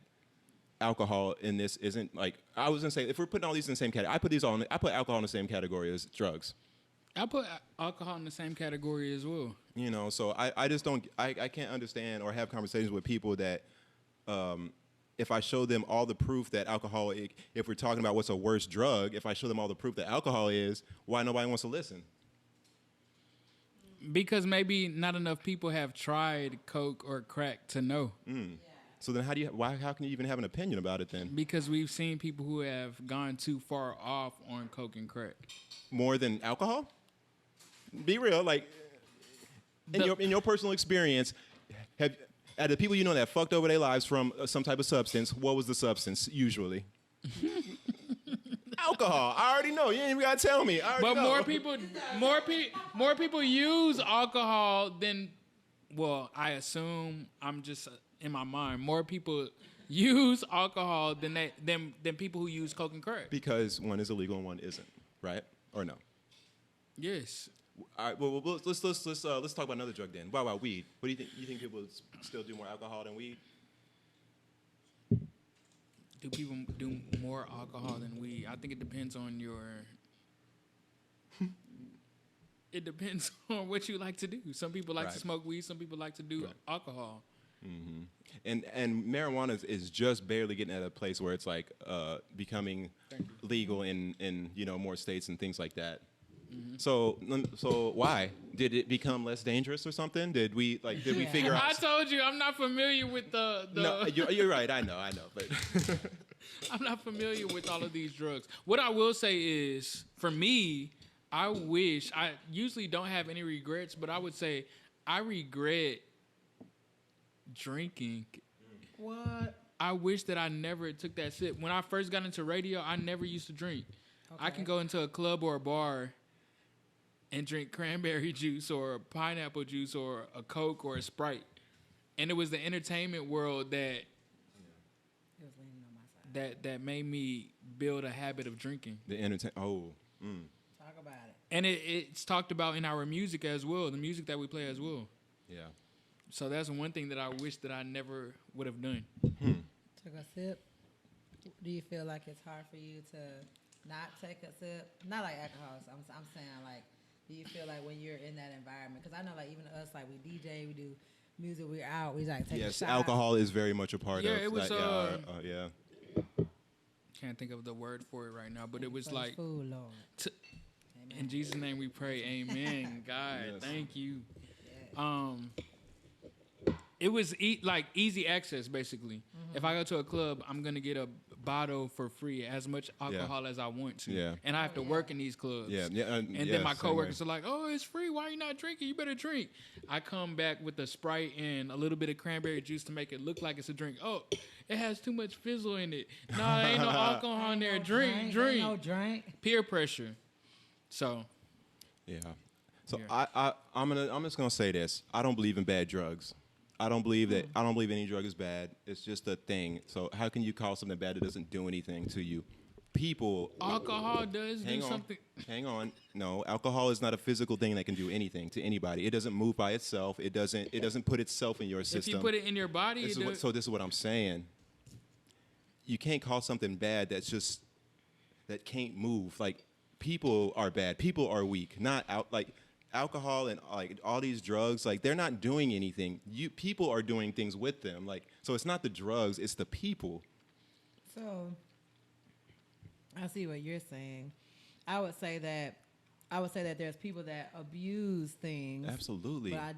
alcohol in this isn't like I was gonna say if we're putting all these in the same category, I put alcohol in the same category as drugs. I put alcohol in the same category as well. So I just don't I can't understand or have conversations with people that if I show them all the proof that alcohol, if we're talking about what's a worse drug, if I show them all the proof that alcohol is, why nobody wants to listen? Because maybe not enough people have tried coke or crack to know. So then how can you even have an opinion about it then? Because we've seen people who have gone too far off on coke and crack. More than alcohol? Be real, like in your personal experience, out of the people you know that fucked over their lives from some type of substance, what was the substance usually? alcohol. I already know. You ain't even gotta tell me. I already But know. more people use alcohol than. Well, I assume I'm just in my mind. More people use alcohol than people who use coke and crack. Because one is illegal and one isn't, right? Or no? Yes. All right. Well, let's talk about another drug then. What about weed? What do you think? You think people still do more alcohol than weed? Do people do more alcohol than weed? I think it depends on your. It depends on what you like to do. Some people like to smoke weed. Some people like to do alcohol. Mm-hmm. And marijuana is just barely getting at a place where it's like becoming legal in more states and things like that. Mm-hmm. So why did it become less dangerous or something? Did we figure out? I told you I'm not familiar with the. No, you're right. I know, but I'm not familiar with all of these drugs. What I will say is, for me, I usually don't have any regrets, but I would say I regret drinking. What? I wish that I never took that sip. When I first got into radio, I never used to drink. Okay. I can go into a club or a bar and drink cranberry juice or pineapple juice or a Coke or a Sprite. And it was the entertainment world that made me build a habit of drinking. Talk about it. And it's talked about in our music as well, the music that we play as well. Yeah. So that's one thing that I wish that I never would have done. Took a sip. Do you feel like it's hard for you to not take a sip? Not like alcohol. So I'm saying, like, do you feel like when you're in that environment? Because I know, like, even us, like, we DJ, we do music, we're out, we like take a shot. Yes, alcohol is very much a part of it was, that. Yeah. Can't think of the word for it right now, but it was like, food, Lord. In Jesus' name we pray, amen. God, yes. Thank you. It was like easy access, basically. Mm-hmm. If I go to a club, I'm going to get a bottle for free, as much alcohol as I want to. Yeah. And I have to work in these clubs. Yeah. And then my coworkers are like, oh, it's free. Why are you not drinking? You better drink. I come back with a Sprite and a little bit of cranberry juice to make it look like it's a drink. Oh, it has too much fizzle in it. No, there ain't no alcohol in there. Drink. No drink. Peer pressure. So. Yeah. So I'm just gonna say this. I don't believe in bad drugs. I don't believe any drug is bad. It's just a thing. So how can you call something bad that doesn't do anything to you? Alcohol does do something. Hang on. No, alcohol is not a physical thing that can do anything to anybody. It doesn't move by itself. It doesn't put itself in your system. If you put it in your body, so this is what I'm saying. You can't call something bad that can't move. Like, people are bad. People are weak. Not out like. Alcohol and like all these drugs, like, they're not doing anything. People are doing things with them. Like, so it's not the drugs, it's the people. So I see what you're saying. I would say that there's people that abuse things. Absolutely. But I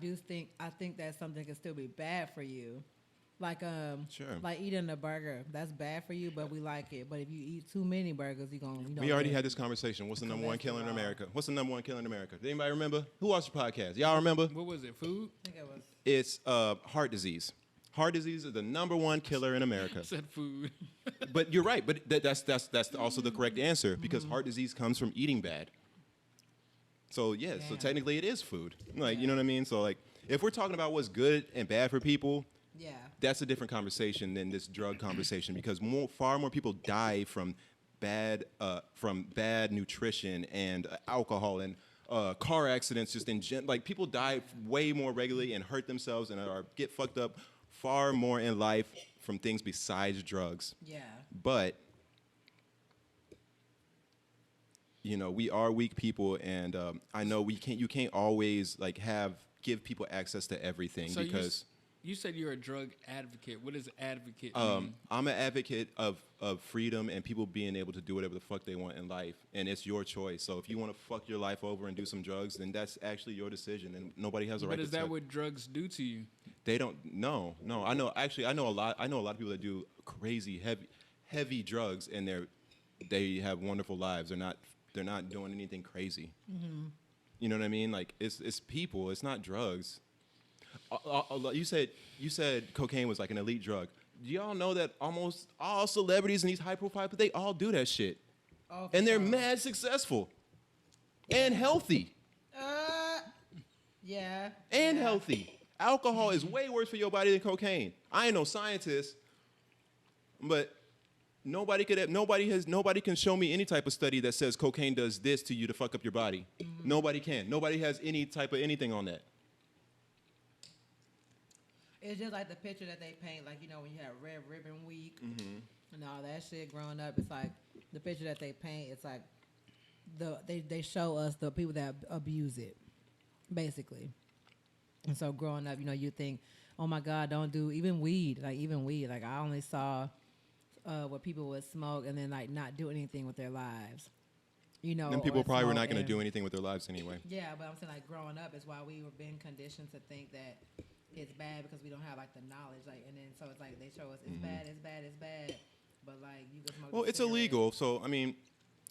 think that something can still be bad for you. Like sure. Like eating a burger, that's bad for you, but we like it. But if you eat too many burgers, We already had this conversation. What's the number one killer in America? What's the number one killer in America? Does anybody remember? Who watched the podcast? Y'all remember? What was it? Food? I think it was. It's heart disease. Heart disease is the number one killer in America. I said food. But you're right. But that's also the correct answer, because heart disease comes from eating bad. So yes, so technically it is food. Like, you know what I mean? So like, if we're talking about what's good and bad for people. Yeah. That's a different conversation than this drug conversation, because far more people die from bad nutrition and alcohol and car accidents. Just like, people die way more regularly and hurt themselves and get fucked up far more in life from things besides drugs. Yeah. But we are weak people, and I know you can't always like give people access to everything, so because. You said you're a drug advocate. What does advocate mean? I'm an advocate of freedom and people being able to do whatever the fuck they want in life, and it's your choice. So if you want to fuck your life over and do some drugs, then that's actually your decision, and nobody has a right to. But is that what drugs do to you? They don't. No. I know. Actually, I know a lot of people that do crazy heavy drugs, and they have wonderful lives. They're not doing anything crazy. Mm-hmm. You know what I mean? Like, it's people. It's not drugs. You said cocaine was like an elite drug. Do y'all know that almost all celebrities and these high profile, but they all do that shit? Oh, and they're sure. mad successful and healthy. Yeah. And healthy. Alcohol is way worse for your body than cocaine. I ain't no scientist, but nobody can show me any type of study that says cocaine does this to you to fuck up your body. Mm-hmm. Nobody can. Nobody has any type of anything on that. It's just like the picture that they paint, like, you know, when you have Red Ribbon Week and all that shit growing up. It's like the picture that they paint, it's like they show us the people that abuse it, basically. And so growing up, you know, you think, oh my God, don't do even weed. Like I only saw what people would smoke and then like not do anything with their lives. You know, Then people or probably were smoke not going to and- do anything with their lives anyway. Yeah, but I'm saying like growing up is why we were being conditioned to think that it's bad because we don't have like the knowledge. Like, and then so it's like they show us it's bad, it's bad, it's bad. But like you can smoke. Well, a it's cigarette. illegal. So, I mean,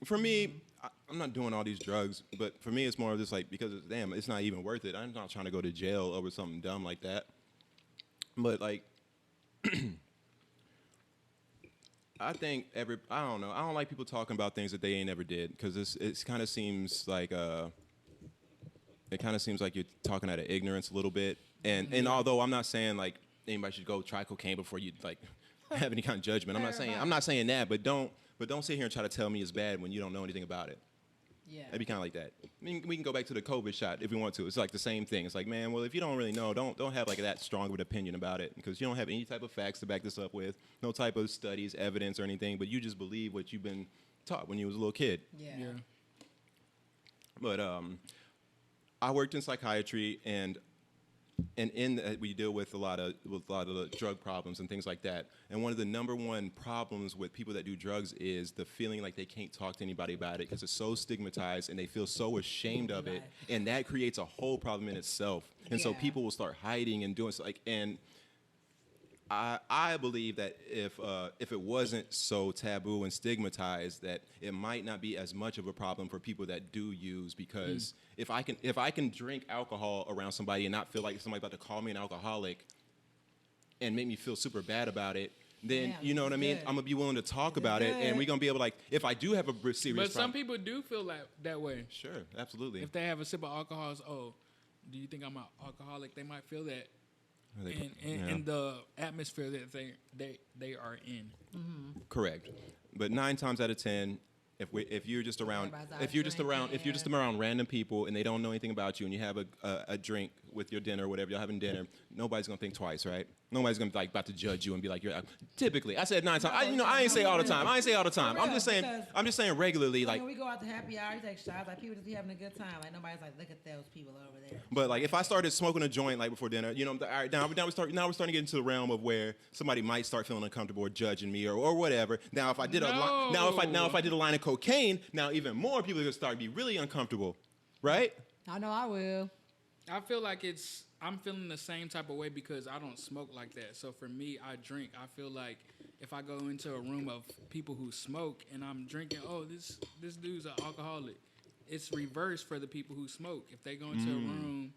for me, I'm not doing all these drugs, but for me, it's more of just like, because damn, it's not even worth it. I'm not trying to go to jail over something dumb like that. But like, I think I don't know. I don't like people talking about things that they ain't ever did, because it kind of seems like you're talking out of ignorance a little bit. And although I'm not saying like anybody should go try cocaine before you like have any kind of judgment. I'm not saying that, but don't sit here and try to tell me it's bad when you don't know anything about it. Yeah. It'd be kind of like that. I mean, we can go back to the COVID shot if we want to. It's like the same thing. It's like, man, well, if you don't really know, don't have like that strong of an opinion about it, because you don't have any type of facts to back this up with, no type of studies, evidence, or anything, but you just believe what you've been taught when you was a little kid. Yeah. But I worked in psychiatry, and in that we deal with a lot of the drug problems and things like that. And one of the number one problems with people that do drugs is the feeling like they can't talk to anybody about it because it's so stigmatized and they feel so ashamed of it, and that creates a whole problem in itself. And so Yeah. people will start hiding and doing like. And I believe that if it wasn't so taboo and stigmatized, that it might not be as much of a problem for people that do use, because if I can drink alcohol around somebody and not feel like somebody about to call me an alcoholic and make me feel super bad about it, then Damn, you know what I mean? good. I'm gonna be willing to talk about it, and we're gonna be able to, like, if I do have a serious But some problem. people do feel that way. Sure, absolutely. If they have a sip of alcohol, it's, oh, do you think I'm an alcoholic? They might feel that in the atmosphere that they are in. Correct. But 9 times out of 10, if you're just around random people and they don't know anything about you, and you have a drink with your dinner or whatever you're having dinner, nobody's gonna think twice, right? Nobody's gonna be like about to judge you and be like, you're typically. I said 9 times. I ain't say all the time. I'm just saying regularly, like. When we go out to happy hour, you take shots. Like people just be having a good time. Like nobody's like, look at those people over there. But like, if I started smoking a joint like before dinner, all right, now we're starting to get into the realm of where somebody might start feeling uncomfortable or judging me or whatever. Now if I did if I did a line of cocaine, now even more people are gonna start to be really uncomfortable, right? I know I will. I feel like I'm feeling the same type of way because I don't smoke like that. So for me, I drink. I feel like if I go into a room of people who smoke and I'm drinking, oh, this dude's an alcoholic. It's reverse for the people who smoke. If they go into a room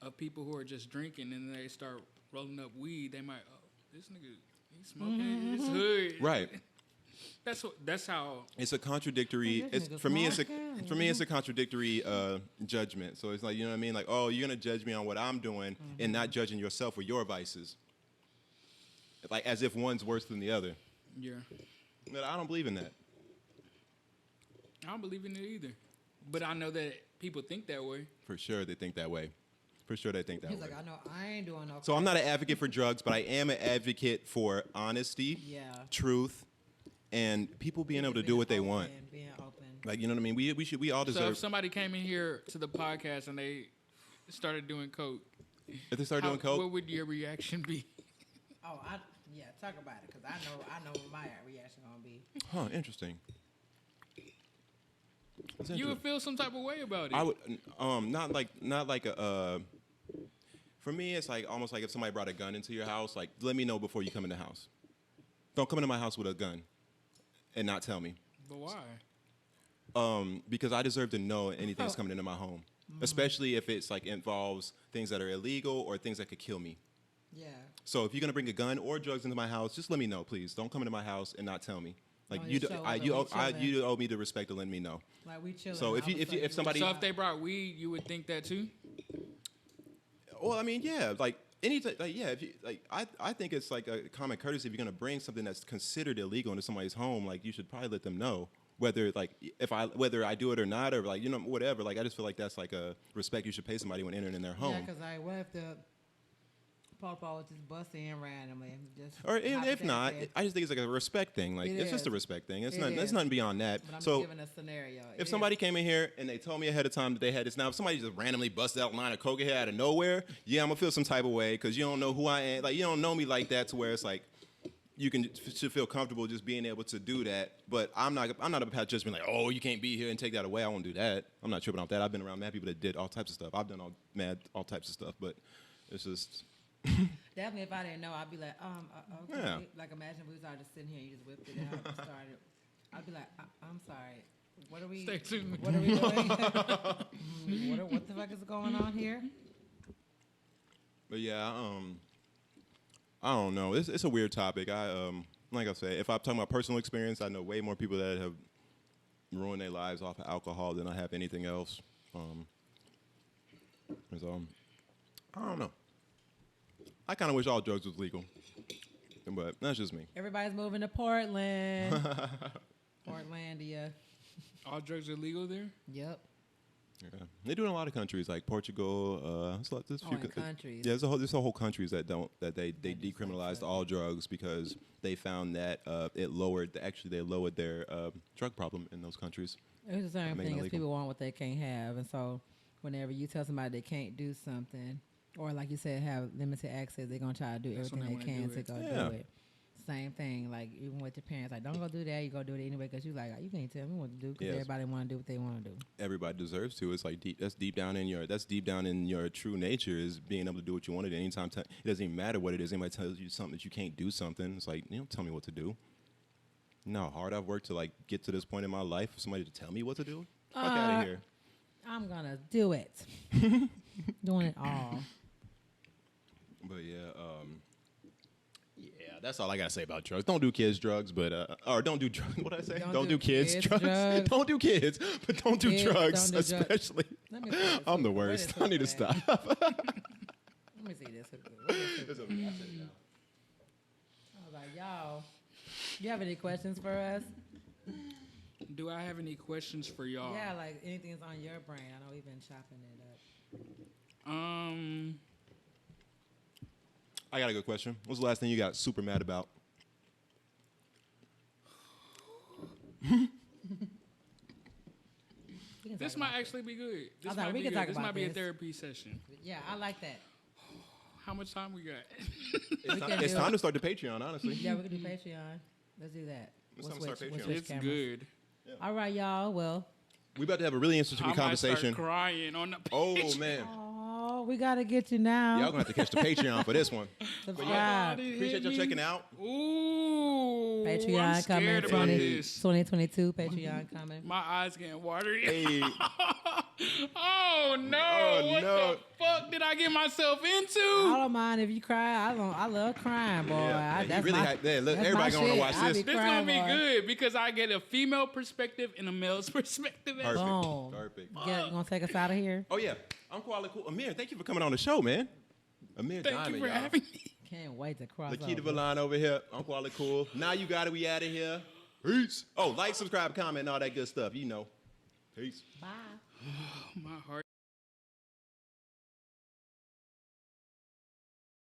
of people who are just drinking and they start rolling up weed, they might, oh, this nigga, he's smoking. It's hood. Right. That's how. It's a contradictory. For me, it's a contradictory judgment. So it's like, you know what I mean? Like, oh, you're gonna judge me on what I'm doing and not judging yourself or your vices. Like as if one's worse than the other. Yeah. But I don't believe in that. I don't believe in it either. But I know that people think that way. For sure, they think that way. He's like, I know I ain't doing no. So I'm not an advocate for drugs, but I am an advocate for honesty, truth, and people being able to do what they want. Being open. Like, you know what I mean? We all deserve. So if somebody came in here to the podcast and they started doing coke, if they start doing coke, what would your reaction be? Oh, talk about it, because I know what my reaction gonna be. Huh? Interesting. That's You interesting. would feel some type of way about it. I would not like a. For me, it's like almost like if somebody brought a gun into your house. Like, let me know before you come in the house. Don't come into my house with a gun, and not tell me. But why? Because I deserve to know anything that's coming into my home, especially if it's like involves things that are illegal or things that could kill me. Yeah. So if you're gonna bring a gun or drugs into my house, just let me know, please. Don't come into my house and not tell me. Like Oh, you, you show up you, and we chillin'. you owe me the respect to let me know. Like we chilling. So if somebody, So if they brought weed, you would think that too? well, I mean, yeah, like anything, like yeah, if you like, I think it's like a common courtesy if you're gonna bring something that's considered illegal into somebody's home, like you should probably let them know whether like whether I do it or not, or like whatever. Like I just feel like that's like a respect you should pay somebody when entering in their home. Yeah, because like, what if the Paw was just busting in randomly? Just Or if not, hypothetically. I just think it's like a respect thing. Like It it's just a is. respect thing. It's It not. It's is. nothing beyond that. But I'm So just giving a scenario. if somebody came in here and they told me ahead of time that they had this, now if somebody just randomly busted out a line of coke here out of nowhere, yeah, I'm gonna feel some type of way because you don't know who I am. Like you don't know me like that to where it's like you should feel comfortable just being able to do that. But I'm not about just being like, oh, you can't be here and take that away. I won't do that. I'm not tripping off that. I've been around mad people that did all types of stuff. I've done all types of stuff, but it's just. Definitely, if I didn't know, I'd be like, okay. Yeah. Like, imagine we started just sitting here, you just whipped it out and started. I'd be like, I'm sorry. What are we? Stay tuned. What are we doing? What the fuck is going on here? But yeah, I don't know. It's a weird topic. Like I said, if I'm talking about personal experience, I know way more people that have ruined their lives off of alcohol than I have anything else. So I don't know. I kind of wish all drugs was legal, but that's just me. Everybody's moving to Portland. Portlandia. All drugs are legal there? Yep. Yeah. They do in a lot of countries like Portugal. There's In countries. Yeah, there's a whole countries that they decriminalized all drugs because they found that they lowered their drug problem in those countries. It's the same Make it thing as illegal. people want what they can't have, and so whenever you tell somebody they can't do something, or like you said, have limited access, they're gonna try to do That's when everything they they wanna can do to it. go Yeah. do it. Same thing, like even with your parents, like don't go do that. You go do it anyway because you like you can't tell me what to do because Yes. everybody want to do what they want to do. Everybody deserves to. It's like that's deep down in your true nature is being able to do what you want to do anytime. It doesn't even matter what it is. Anybody tells you something that you can't do something. It's like you don't tell me what to do. You know how hard I've worked to like get to this point in my life for somebody to tell me what to do. Fuck out of here. I'm gonna do it. Doing it all. But yeah, that's all I gotta say about drugs. Don't do kids drugs, but or don't do drugs. What did I say? Don't do kids kids drugs. drugs. Don't do kids, but don't do Kids, drugs, don't do drugs. especially. Let me see this I'm the hookah. Where worst. this I need to hookah stop. at? Let me see this. Hookah. Where this hookah? I was like, y'all, you have any questions for us? Do I have any questions for y'all? Yeah, like anything's on your brain. I know we've been chopping it up. I got a good question. What's the last thing you got super mad about? We can This talk might about actually be good. This I thought might we be could good. talk This about might be a this. therapy session. it. Yeah, I like that. How much time we got? It's time to start the Patreon, honestly. Yeah, we can do Patreon. Let's do that. It's We'll time to start switch- Patreon. switch It's cameras. good. All right, y'all. Well, We about to have a really interesting I might conversation. start crying on the Oh page. man, oh, we gotta get you now. y'all gonna have to catch the Patreon for this one. Subscribe. Appreciate y'all checking out. Ooh, I'm Patreon coming scared about 20, this. 2022. Patreon coming. My eyes getting watery. Hey, Oh no! Oh, what no. the fuck did I get myself I into? don't mind if you cry. I love crying, boy. Yeah, you That's really my, had- yeah, look, that's everybody my gonna shit. watch I this. be This crying, gonna be boy. good because I get a female perspective and a male's perspective. perfect, Boom. perfect. You gonna take us out of here? Oh yeah, I'm Koala Cool. Amir, thank you for coming on the show, man. Amir Thank Diamond, you for y'all. having me. Can't wait to cross Lakeita over. Valon over here. I'm Koala Cool. Now you got it. We out of here. Peace. Oh, like, subscribe, comment, and all that good stuff. You know. Peace. Bye. My heart.